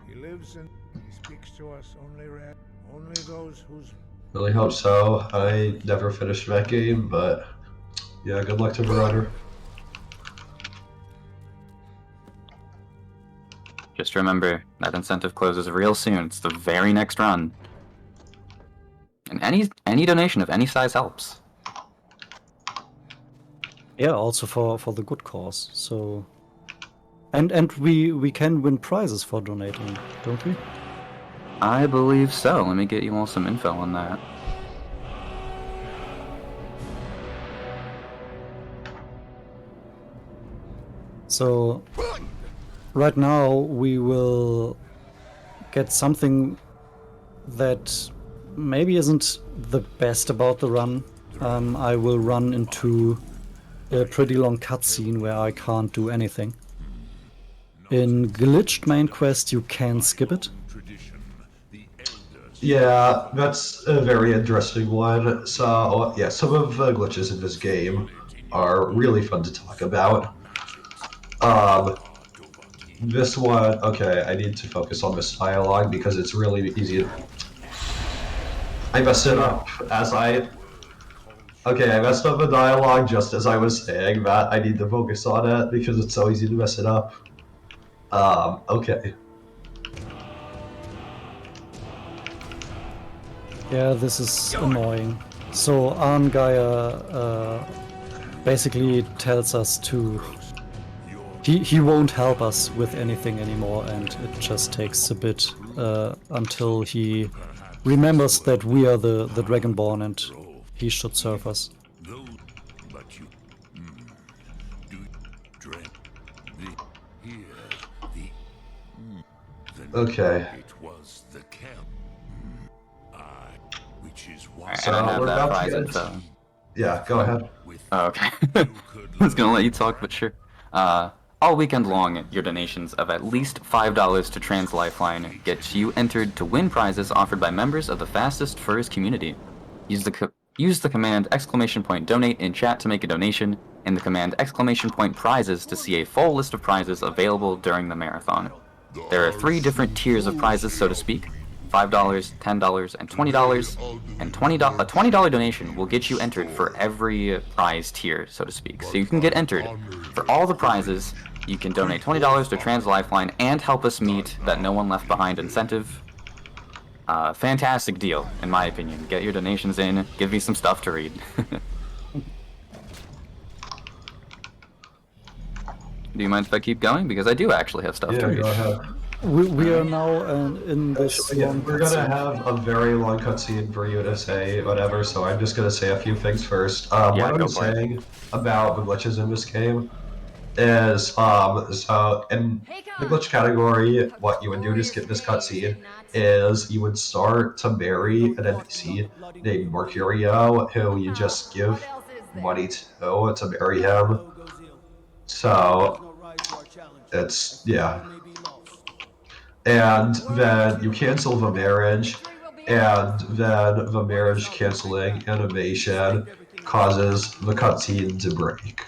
He lives and he speaks to us only those whose Really hope so. I never finished that game, but yeah, good luck to Marauder. Just remember, that incentive closes real soon. It's the very next run. And any donation of any size helps. Yeah, also for the good cause. So, and we can win prizes for donating, don't we? I believe so. Let me get you all some info on that. So, right now we will get something that maybe isn't the best about the run. I will run into a pretty long cutscene where I can't do anything. In glitched main quest you can skip it. Yeah, that's a very interesting one. So, yeah, some of the glitches in this game are really fun to talk about. This one, okay, I need to focus on this dialogue because it's really easy. I messed it up as I... Okay, I messed up the dialogue just as I was saying that. I need to focus on it because it's so easy to mess it up. Okay. Yeah, this is annoying. So Arngaya basically tells us to... He won't help us with anything anymore, and it just takes a bit until he remembers that we are the Dragonborn and he should serve us. Okay. So I have we're that about prize to get... info. Yeah, go ahead. Oh, okay. I was gonna let you talk, but sure. All weekend long, your donations of at least $5 to Trans Lifeline gets you entered to win prizes offered by members of the Fastest Furs community. Use the command !donate in chat to make a donation, and the command !prizes to see a full list of prizes available during the marathon. There are 3 different tiers of prizes, so to speak. $5, $10, and $20, and a $20 donation will get you entered for every prize tier, so to speak. So you can get entered for all the prizes. You can donate $20 to Trans Lifeline and help us meet that No One Left Behind incentive. Fantastic deal, in my opinion. Get your donations in, give me some stuff to read. Do you mind if I keep going? Because I do actually have stuff to read. Yeah, go ahead. We are now in this Yeah, long we're gonna cutscene. have a very long cutscene for you to say whatever, so I'm just gonna say a few things first. What I go was for it. saying about the glitches in this game is, so in the glitch category, what you would do to skip this cutscene is you would start to marry an NPC named Mercurio, who you just give money to marry him. So, it's, yeah. And then you cancel the marriage, and then the marriage canceling animation causes the cutscene to break.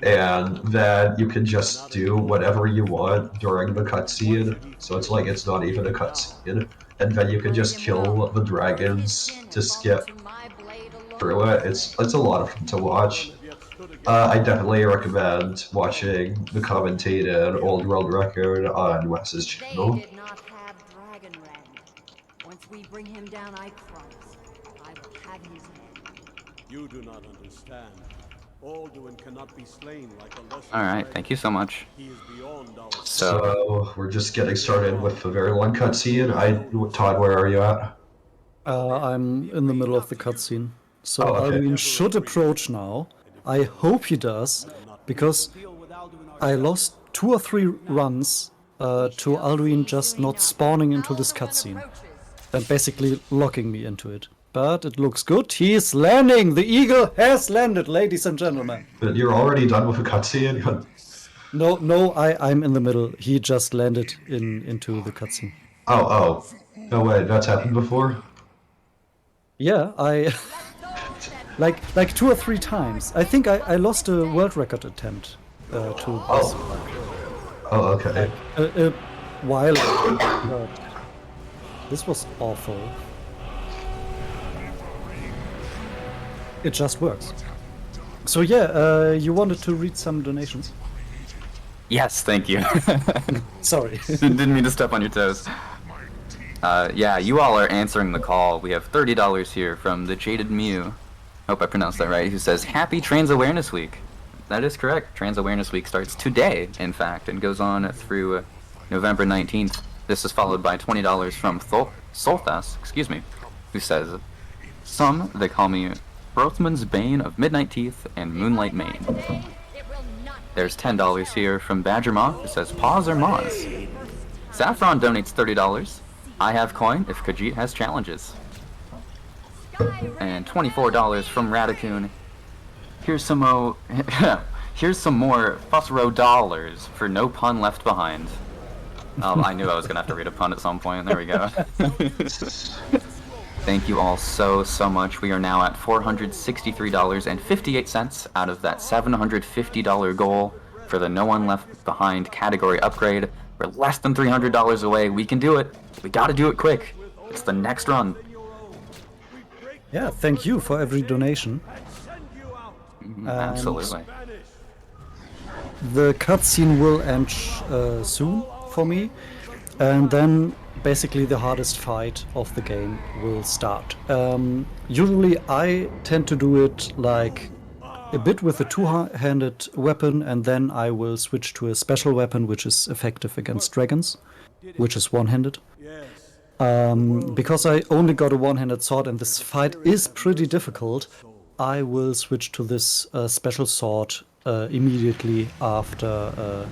And then you can just do whatever you want during the cutscene, so it's like it's not even a cutscene. And then you can just kill the dragons to skip through it. It's a lot of fun to watch. I definitely recommend watching the commentated Old World Record on Wes's channel. They did not have Dragon Rend. Once we bring him down, I promise, I will have his head. You do not understand. Alduin cannot be slain like a lesser Alright, dragon. thank you so much. He is beyond our So, we're just getting started with a very long cutscene. Todd, where are you at? I'm in the middle of the cutscene. So Oh, okay. Alduin should approach now. I hope he does, because I lost 2 or 3 runs to Alduin just not spawning into this cutscene and basically locking me into it. But it looks good. He's landing! The eagle has landed, ladies and gentlemen. But you're already done with a cutscene? No, I'm in the middle. He just landed into the cutscene. Oh. No way, that's happened before? Yeah, I like 2 or 3 times. I think I lost a world record attempt to this. Oh, okay. A while ago. This was awful. It just works. So yeah, you wanted to read some donations? yes, thank you. Sorry. Didn't mean to step on your toes. Yeah, you all are answering the call. We have $30 here from the Jaded Mew. Hope I pronounced that right. Who says, Happy Trans Awareness Week. That is correct. Trans Awareness Week starts today, in fact, and goes on through November 19th. This is followed by $20 from Solthas, who says, Some, they call me Brothman's Bane of Midnight Teeth and Moonlight Mane. There's $10 here from Badger Maw, who says, Paws or Maws. Saffron donates $30. I have coin if Khajiit has challenges. And $24 from Radicoon. Here's some more Fussro dollars for no pun left behind. I knew I was gonna have to read a pun at some point. There we go. Thank you all so much. We are now at $463.58 out of that $750 goal for the No One Left Behind category upgrade. We're less than $300 away. We can do it. We gotta do it quick. It's the next run. Yeah, thank you for every donation. Absolutely. The cutscene will end soon for me, and then basically the hardest fight of the game will start. Usually I tend to do it like a bit with a two-handed weapon, and then I will switch to a special weapon which is effective against dragons, which is one-handed. Because I only got a one-handed sword and this fight is pretty difficult, I will switch to this special sword immediately after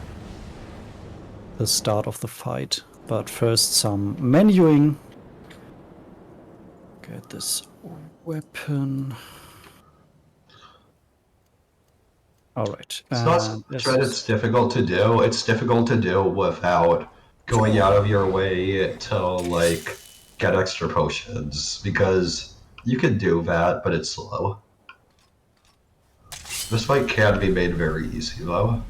the start of the fight. But first some menuing. Get this weapon. Alright. It's difficult to do. It's difficult to do without going out of your way to, like, get extra potions, because you can do that, but it's slow. This fight can be made very easy, though.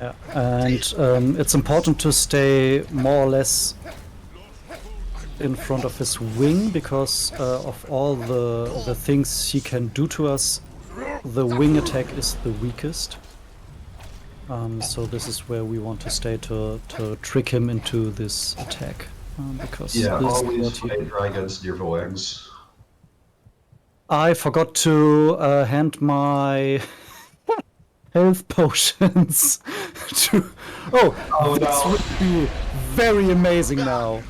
Yeah, and it's important to stay more or less in front of his wing, because of all the things he can do to us, the wing attack is the weakest. So this is where we want to stay to trick him into this attack. Because yeah, this always fight dragons near the wings. I forgot to hand my health potions to... Oh, this would be very amazing now.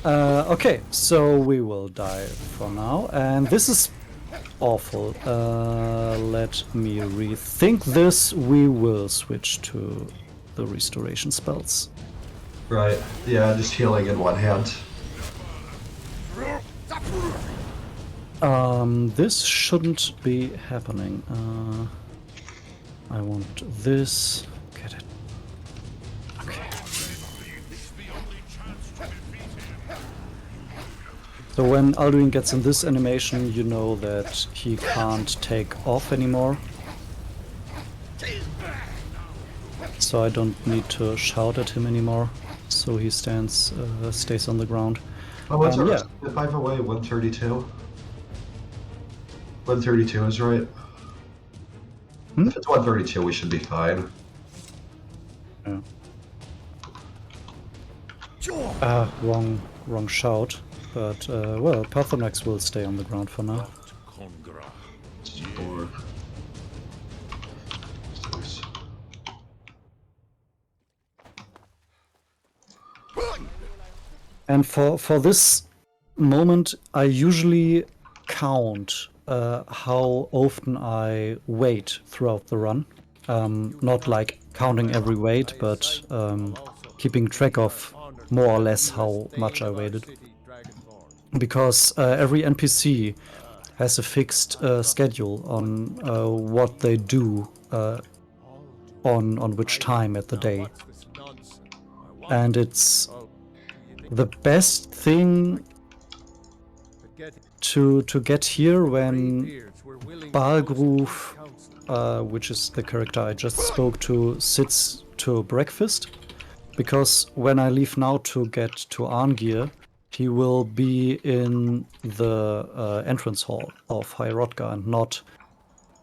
Okay, so we will die for now, and this is awful. Let me rethink this. We will switch to the restoration spells. Right, yeah, just healing in one hand. This shouldn't be happening. I want this. Get it. Okay. So when Alduin gets in this animation, you know that he can't take off anymore. So I don't need to shout at him anymore. So he stays on the ground. Oh, what's yeah. By the way, 132. 132 is right. If it's 132, we should be fine. Yeah. Wrong shout. But, well, Pathanax will stay on the ground for now. Or... And for this moment, I usually count how often I wait throughout the run. Not like counting every wait, but keeping track of more or less how much I waited. Because every NPC has a fixed schedule on what they do on which time at the day. And it's the best thing to get here when Balgroove, which is the character I just spoke to, sits to breakfast. Because when I leave now to get to Arngir, he will be in the entrance hall of Hyrotga and not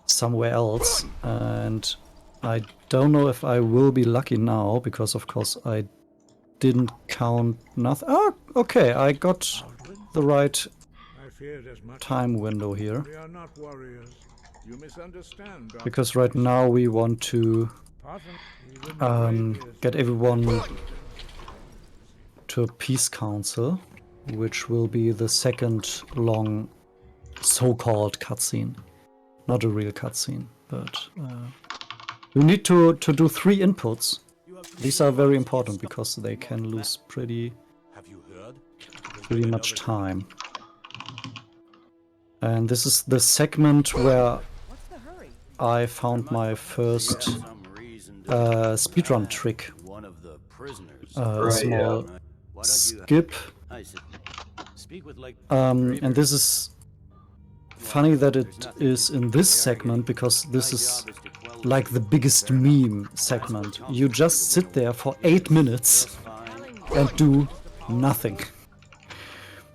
somewhere else. And I don't know if I will be lucky now, because of course I didn't count nothing. Oh, okay, I got the right time window here. We are not warriors. You misunderstand. Because right now we want to get everyone to a peace council, which will be the second long so-called cutscene. Not a real cutscene, but we need to do 3 inputs. These are very important because they can lose pretty much time. And this is the segment where I found my first speedrun trick. A small skip. And this is funny that it is in this segment, because this is like the biggest meme segment. You just sit there for 8 minutes and do nothing.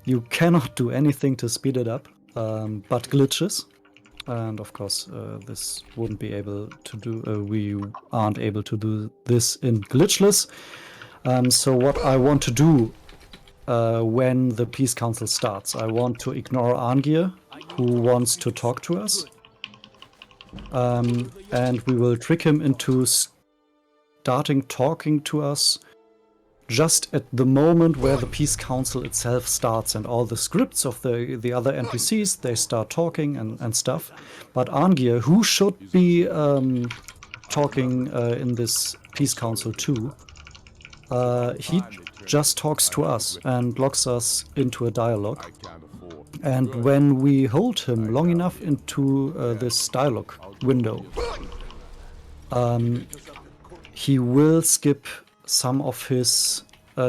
You cannot do anything to speed it up, but glitches. And of course, this wouldn't be able to do. We aren't able to do this in Glitchless. So what I want to do when the Peace Council starts, I want to ignore Arngir, who wants to talk to us. And we will trick him into starting talking to us just at the moment where the Peace Council itself starts, and all the scripts of the other NPCs, they start talking and stuff. But Arngir, who should be talking in this Peace Council too, he just talks to us and locks us into a dialogue. And when we hold him long enough into this dialogue window, he will skip some of his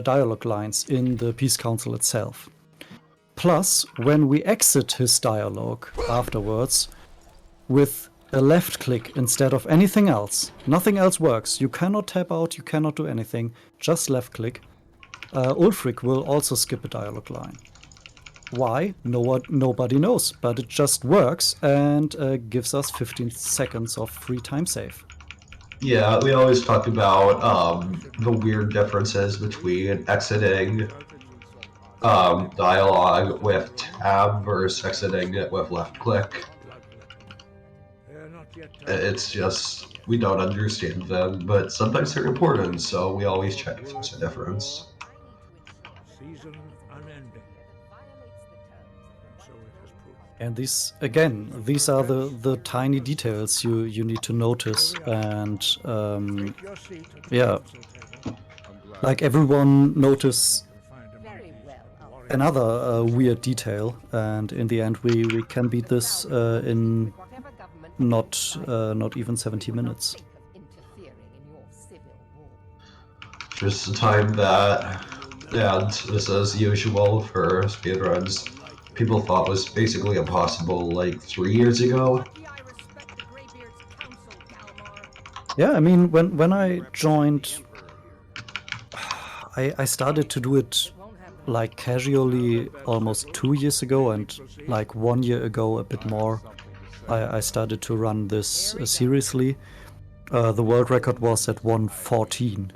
dialogue lines in the Peace Council itself. Plus, when we exit his dialogue afterwards, with a left click instead of anything else, nothing else works. You cannot tap out, you cannot do anything, just left click. Ulfric will also skip a dialogue line. Why? Nobody knows, but it just works and gives us 15 seconds of free time save. Yeah, we always talk about the weird differences between exiting dialogue with tab versus exiting it with left click. It's just, we don't understand them, but sometimes they're important, so we always check if there's a difference. And these are the tiny details you need to notice. And yeah, like everyone notice another weird detail, and in the end we can beat this in not even 70 minutes. Just the time that, and this is usual for speedruns, people thought was basically impossible like 3 years ago. Yeah, I mean, when I joined, I started to do it like casually almost 2 years ago, and like 1 year ago, a bit more, I started to run this seriously. The world record was at 1:14.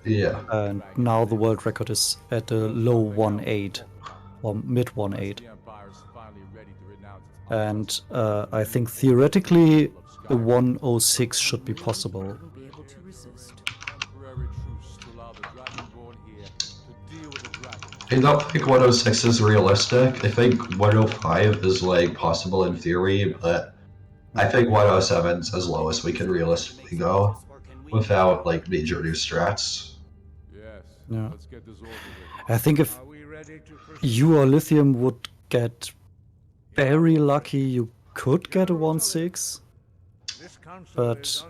Yeah. And now the world record is at a low 1.8 or mid 1.8. And I think theoretically a 1.06 should be possible. Will be able to resist. I don't think 106 is realistic. I think 105 is like possible in theory, but I think 107 is as low as we can realistically go without like major new strats. Yeah. I think if you or Lithium would get very lucky, you could get a 1.6. But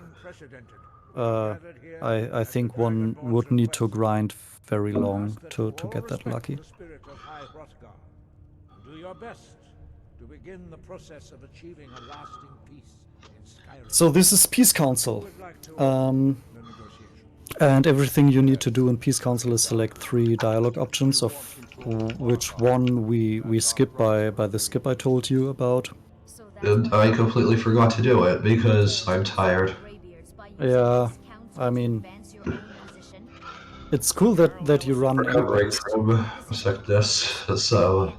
I think one would need to grind very long to get that lucky. Do your best to begin the process of achieving a lasting peace in Skyrim. So this is Peace Council. And everything you need to do in Peace Council is select 3 dialogue options, of which one we skip by the skip I told you about. And I completely forgot to do it because I'm tired. Yeah, I mean, it's cool that you run Recovering anyways. from sickness, so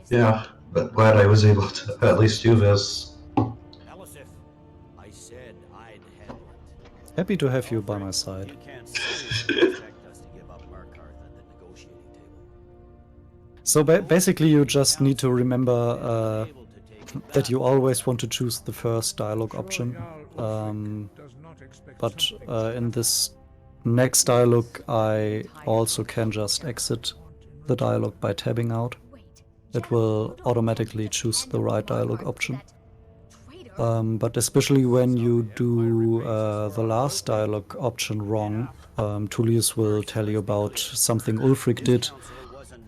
yeah, but glad I was able to at least do this. I said I'd handle it. Happy to have you by my side. You can't seriously expect us to give up Markarth at the negotiating table. So basically you just need to remember that you always want to choose the first dialogue option. But in this next dialogue I also can just exit the dialogue by tabbing out. It will automatically choose the right dialogue option. But especially when you do the last dialogue option wrong, Tullius will tell you about something Ulfric did,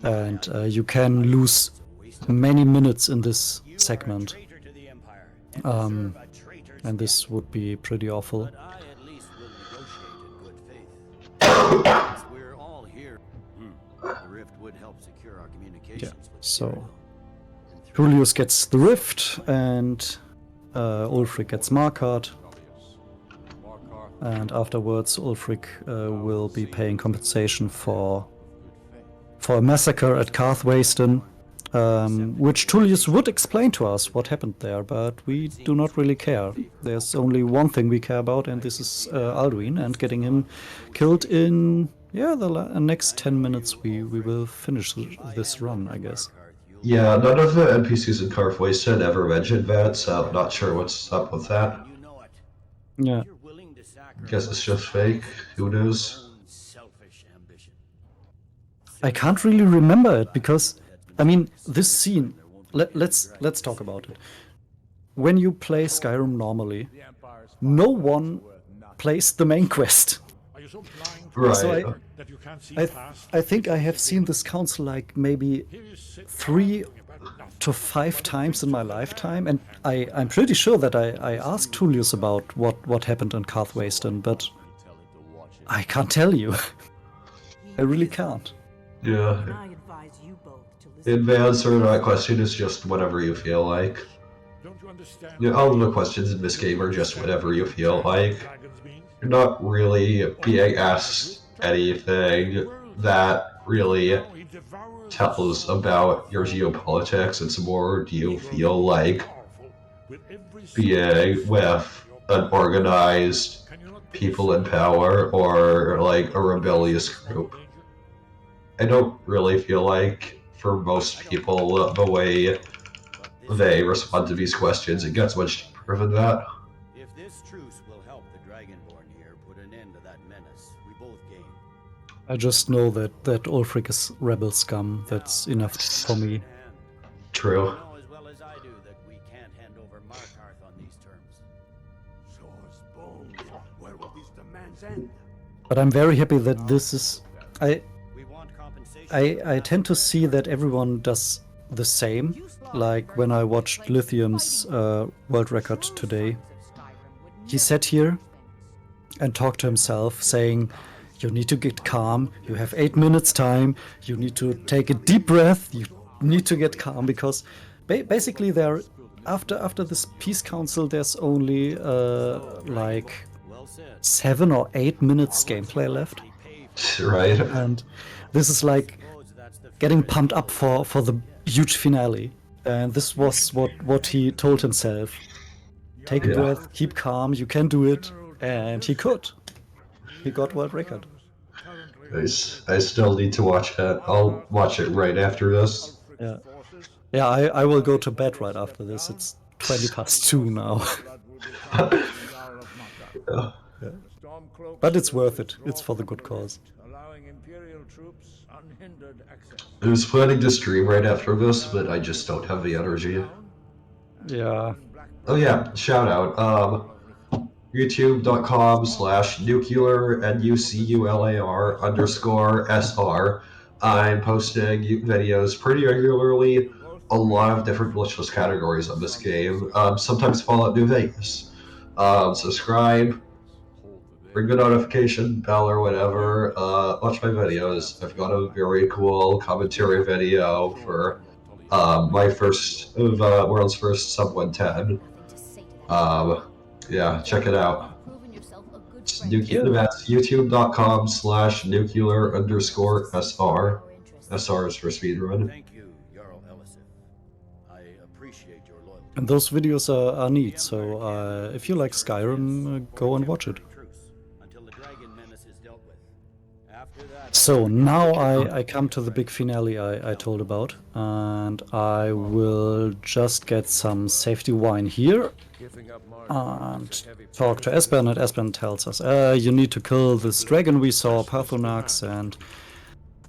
and you can lose many minutes in this segment. And this would be pretty awful. We're all here. The rift would help secure our communications. Yeah, so Tullius gets the rift, and Ulfric gets Markarth. And afterwards Ulfric will be paying compensation for a massacre at Karthwasten, which Tullius would explain to us what happened there, but we do not really care. There's only one thing we care about, and this is Alduin, and getting him killed in the next 10 minutes. We will finish this run, I guess. Yeah, none of the NPCs in Karthwasten ever mentioned that, so I'm not sure what's up with that. Yeah. Guess it's just fake. Who knows? I can't really remember it because, I mean, this scene. Let's talk about it. When you play Skyrim normally, no one plays the main quest. Right. So I think I have seen this council like maybe 3 to 5 times in my lifetime, and I'm pretty sure that I asked Tullius about what happened in Karthwasten, but I can't tell you. I really can't. Yeah. I advise you both to listen. And the answer to that question is just whatever you feel like. Yeah, all of the questions in this game are just whatever you feel like. You're not really being asked anything that really tells about your geopolitics. It's more, do you feel like being with an organized people in power or like a rebellious group? I don't really feel like, for most people, the way they respond to these questions, it gets much deeper than that. If this truce will help the Dragonborn here put an end to that menace, we both gain. I just know that Ulfric is rebel scum. That's enough for me. True. You know as well as I do that we can't hand over Markarth on these terms. Swords, bones, where will these demands end? But I'm very happy that this is. We want compensation. I tend to see that everyone does the same. Like when I watched Lithium's world record today, he sat here and talked to himself, saying, "You need to get calm. You have 8 minutes time. You need to take a deep breath. You need to get calm," because basically there, after this peace council, there's only like 7 or 8 minutes gameplay left. Right? And this is like getting pumped up for the huge finale. And this was what he told himself. Take a Yeah. breath, keep calm, you can do it. And he could. He got world record. I still need to watch it. I'll watch it right after this. Yeah. Yeah, I will go to bed right after this. It's 20 past 2 now. Yeah. Yeah. But it's worth it. It's for the good cause. Allowing Imperial troops unhindered access. I was planning to stream right after this, but I just don't have the energy. Yeah. Oh yeah, shout out. YouTube.com/nucular NUCULAR_SR. I'm posting videos pretty regularly. A lot of different glitchless categories on this game. Sometimes Fallout New Vegas. Subscribe, ring the notification bell or whatever. Watch my videos. I've got a very cool commentary video for my first of world's first sub 110. Yeah, check it out. It's that's youtube.com/nucular_SR. SR is for speedrun. Thank you, Jarl Elisif. I appreciate your loyalty. And those videos are neat, so if you like Skyrim, go and watch it. Until the dragon menace is dealt with. After that, So now I come to the big finale I told about, and I will just get some safety wine here and talk to Espen, and Espen tells us, you need to kill this dragon we saw, Parthonax, and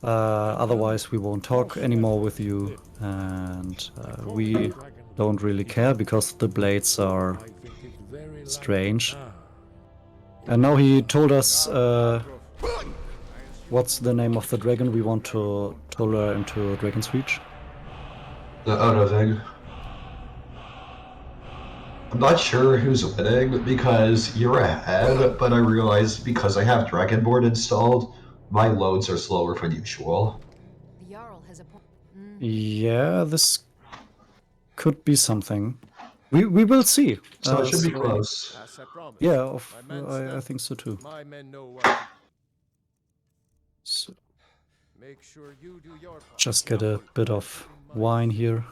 otherwise we won't talk anymore with you, and we don't really care because the blades are strange. And now he told us what's the name of the dragon we want to lure into Dragon's Reach. The Odo thing. I'm not sure who's winning because you're ahead, but I realized because I have Dragonborn installed, my loads are slower than usual. The Jarl has a point. Yeah, this could be something. We will see. So it should be close. As I promised. Yeah, My men I stand. think so too. My men know what to So make sure you do your part. just get a bit of wine here.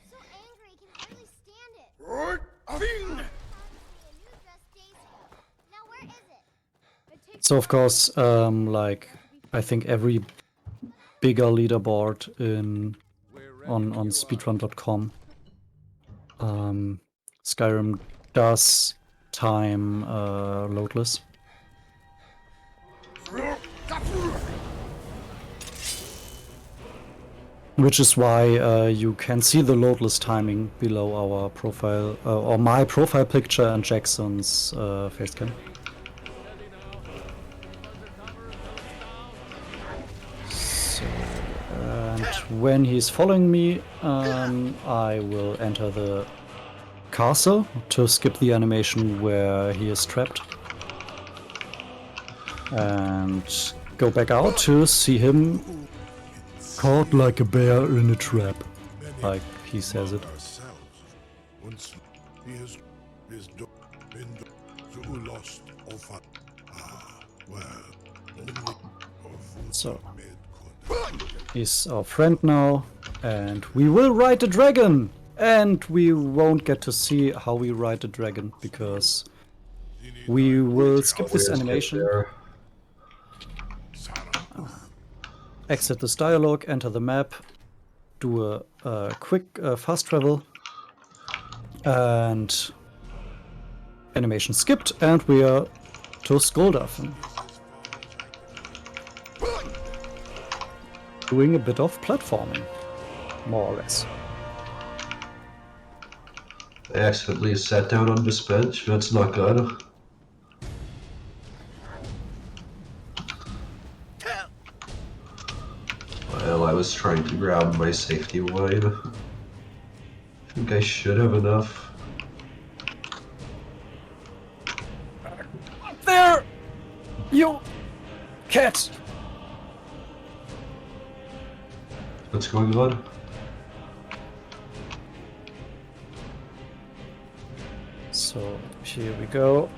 So angry, can hardly stand it. Now where is it? So of course, like I think every bigger leaderboard on speedrun.com, Skyrim does time loadless. Which is why you can see the loadless timing below our profile, or my profile picture and Jackson's facecam. So, and when he's following me, I will enter the castle to skip the animation where he is trapped. And go back out to see him caught like a bear in a trap, like he says it. So, he's our friend now, and we will ride the dragon! And we won't get to see how we ride the dragon, because we will skip this animation. Exit this dialogue, enter the map, do a quick fast travel, and animation skipped, and we are to Skoldafen. Doing a bit of platforming, more or less. I accidentally sat down on this bench, that's not good. Well, I was trying to grab my safety wine. I think I should have enough. There! You cat! What's going on? So, here we go.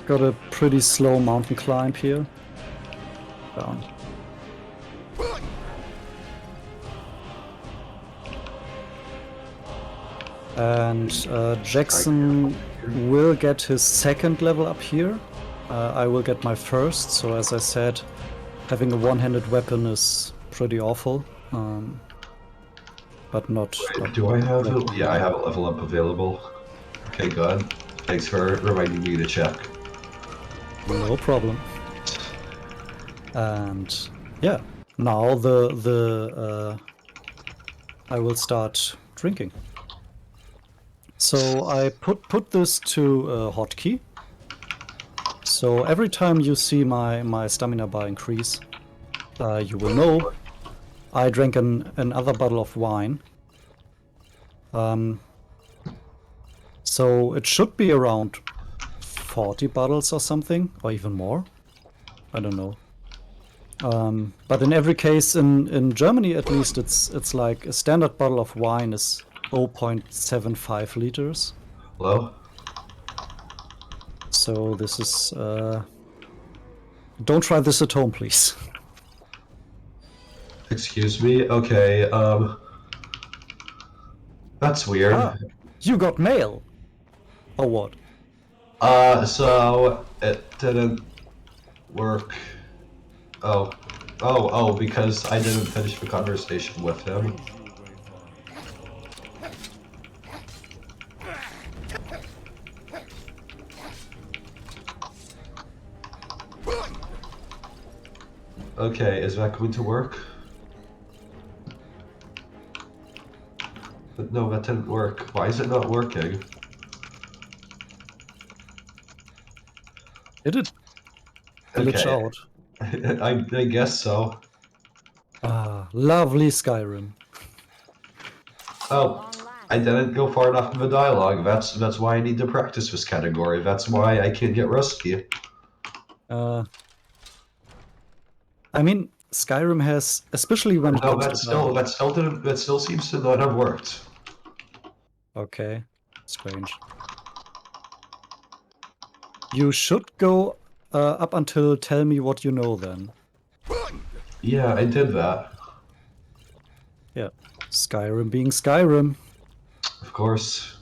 got a pretty slow mountain climb here. Down. And Jackson will get his second level up here. I will get my first, so as I said, having a one-handed weapon is pretty awful. But not... Wait, do I have it? Yeah, I have a level up available. Okay, good. Thanks for reminding me to check. No problem. And yeah, now I will start drinking. So I put this to hotkey. So every time you see my stamina bar increase, you will know I drank another bottle of wine. So it should be around 40 bottles or something, or even more. I don't know. But in every case, in Germany at least, it's like a standard bottle of wine is 0.75 liters. Hello? So this is... don't try this at home, please. Excuse me? Okay, that's weird. Ah, you got mail! Or what? So it didn't work. Oh, because I didn't finish the conversation with him. Okay, is that going to work? But no, that didn't work. Why is it not working? Did it glitch Okay. out? I guess so. Ah, lovely Skyrim. Oh, I didn't go far enough in the dialogue. That's why I need to practice this category. That's why I can't get rusty. I mean, Skyrim has, especially when it No, comes to dialogue. that still seems to not have worked. Okay, strange. You should go up until tell me what you know then. Yeah, I did that. Yeah, Skyrim being Skyrim. Of course.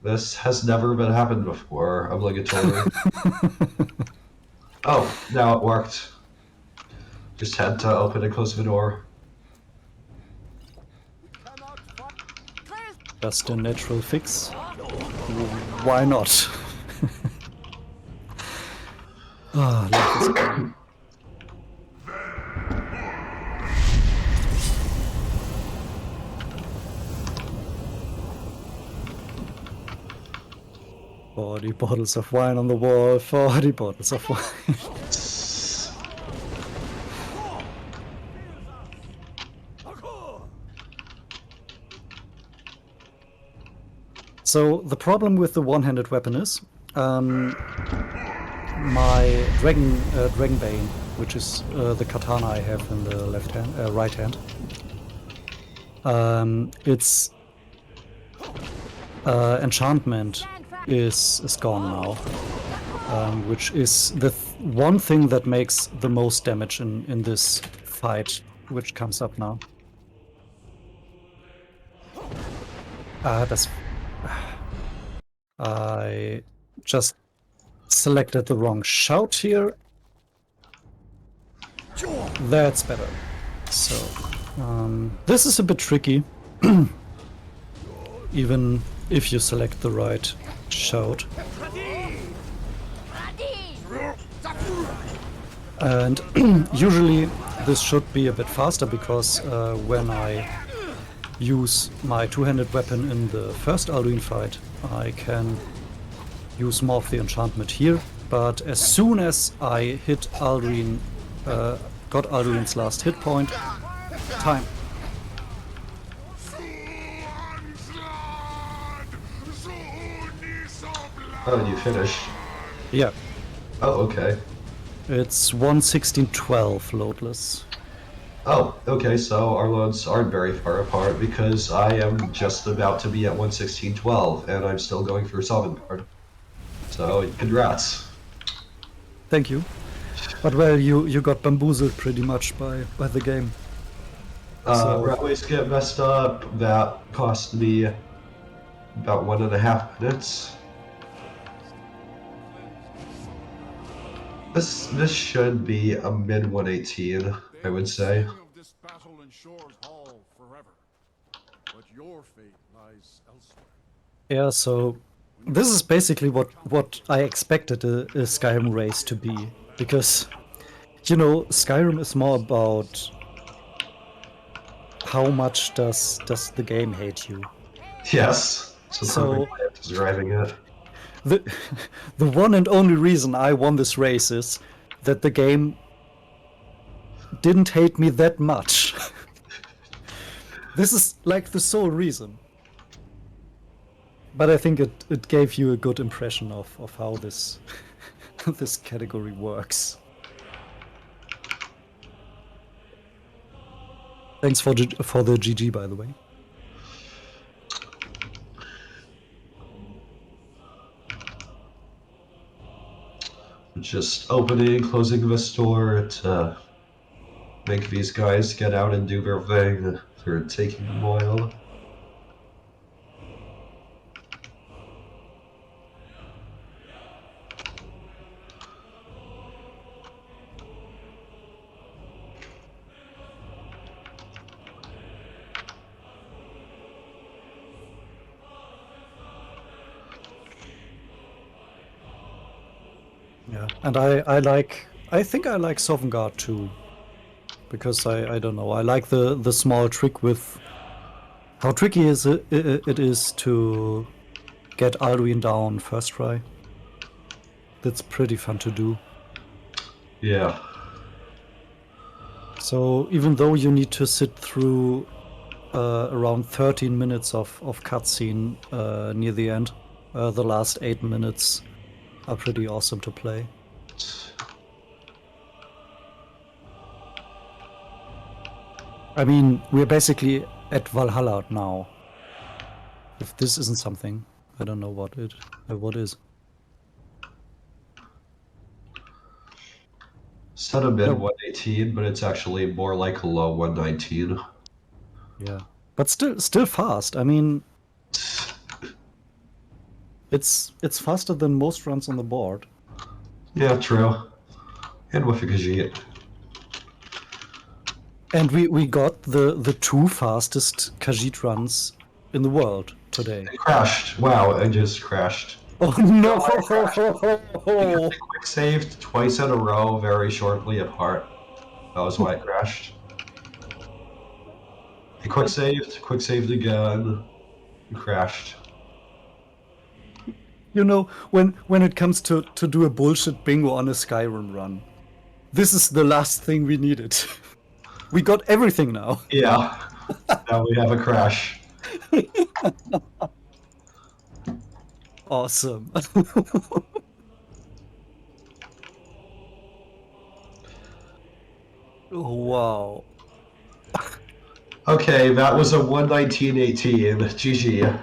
This has never been happened before. Obligatory. Oh, now it worked. Just had to open and close the door. Just a natural fix. Why not? Ah, life is good. "40 bottles of wine on the wall, 40 bottles of wine." So the problem with the one-handed weapon is my Dragonbane, which is the katana I have in the left hand, right hand. Its enchantment is gone now, which is the one thing that makes the most damage in this fight, which comes up now. I just selected the wrong shout here. That's better. So, this is a bit tricky, even if you select the right shout. And usually this should be a bit faster because when I use my two-handed weapon in the first Alduin fight, I can use more of the enchantment here, but as soon as I hit Alduin, got Alduin's last hit point, time. Oh, did you finish? Yeah. Oh, okay. It's 1:16:12 loadless. Oh, okay, so our loads aren't very far apart because I am just about to be at 1:16:12 and I'm still going through Sovngarde. So, congrats. Thank you. But well, you got bamboozled pretty much by the game. Railways get messed up. That cost me about 1.5 minutes. This should be a mid 118, I would say. This battle ensures Hall forever, but your fate lies elsewhere. Yeah, so this is basically what I expected a Skyrim race to be, because you know Skyrim is more about how much does the game hate you. Yes, it's a perfect way of describing it. The one and only reason I won this race is that the game didn't hate me that much. This is like the sole reason. But I think it gave you a good impression of how this this category works. Thanks for the GG, by the way. Just opening, closing this door to make these guys get out and do their thing. They're taking a while. Yeah, and I think I like Sovngarde too, because I don't know, I like the small trick with how tricky it is to get Alduin down first try. That's pretty fun to do. Yeah. So even though you need to sit through around 13 minutes of cutscene near the end, the last 8 minutes are pretty awesome to play. I mean, we're basically at Valhalla now. If this isn't something, I don't know what is. Said a mid 118, but it's actually more like a low 119. Yeah, but still fast. I mean, it's faster than most runs on the board. Yeah, true. And with a Khajiit. And we got the 2 fastest Khajiit runs in the world today. It crashed. Wow, I just crashed. Oh no! I quick saved twice in a row, very shortly apart. That was why it crashed. I quick saved again, and crashed. You know, when it comes to do a bullshit bingo on a Skyrim run, this is the last thing we needed. We got everything now. Yeah. Now we have a crash. Awesome. Oh, wow. Okay, that was a 119.18. GG.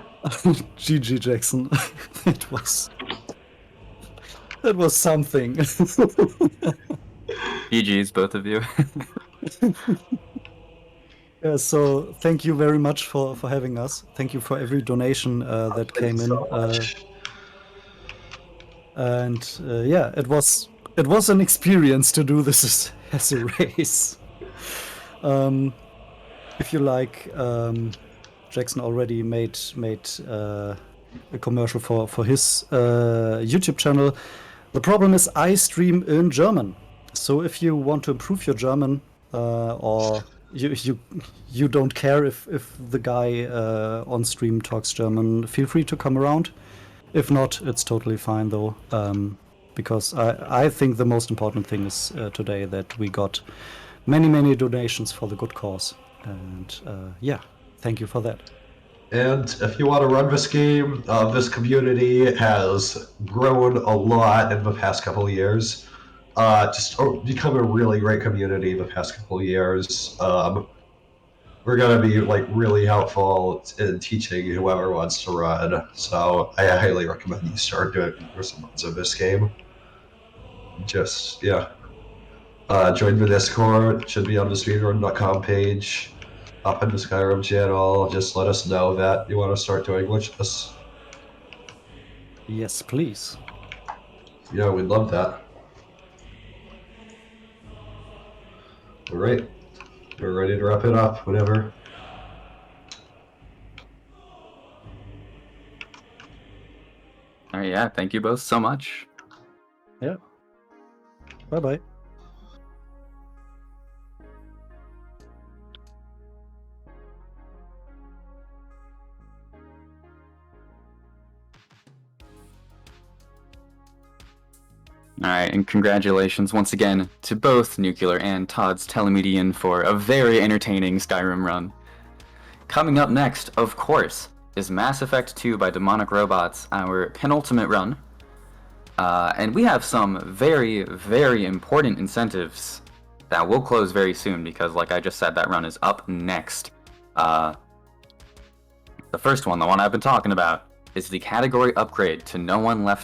GG, Jackson. That was something. GG's, both of you. Yeah, so thank you very much for having us. Thank you for every donation that came in. And yeah, it was an experience to do this as a race. If you like, Jackson already made a commercial for his YouTube channel. The problem is I stream in German, so if you want to improve your German, or you don't care if the guy on stream talks German, feel free to come around. If not, it's totally fine though, because I think the most important thing is today that we got many donations for the good cause, and yeah, thank you for that. And if you want to run this game, this community has grown a lot in the past couple of years. Just become a really great community the past couple of years. We're going to be like really helpful in teaching whoever wants to run. So I highly recommend you start doing some runs of this game. just, yeah. Join the Discord, should be on the speedrun.com page, up in the Skyrim channel. Just let us know that you want to start doing Glitchless. Yes, please. Yeah, we'd love that. Alright, we're ready to wrap it up whenever. Alright, yeah, thank you both so much. Yeah. Bye-bye. Alright, and congratulations once again to both Nuclear and Todd's Telemedian for a very entertaining Skyrim run. Coming up next, of course, is Mass Effect 2 by Demonic Robots, our penultimate run. And we have some very, very important incentives that will close very soon because, like I just said, that run is up next. The first one, the one I've been talking about, is the category upgrade to No One Left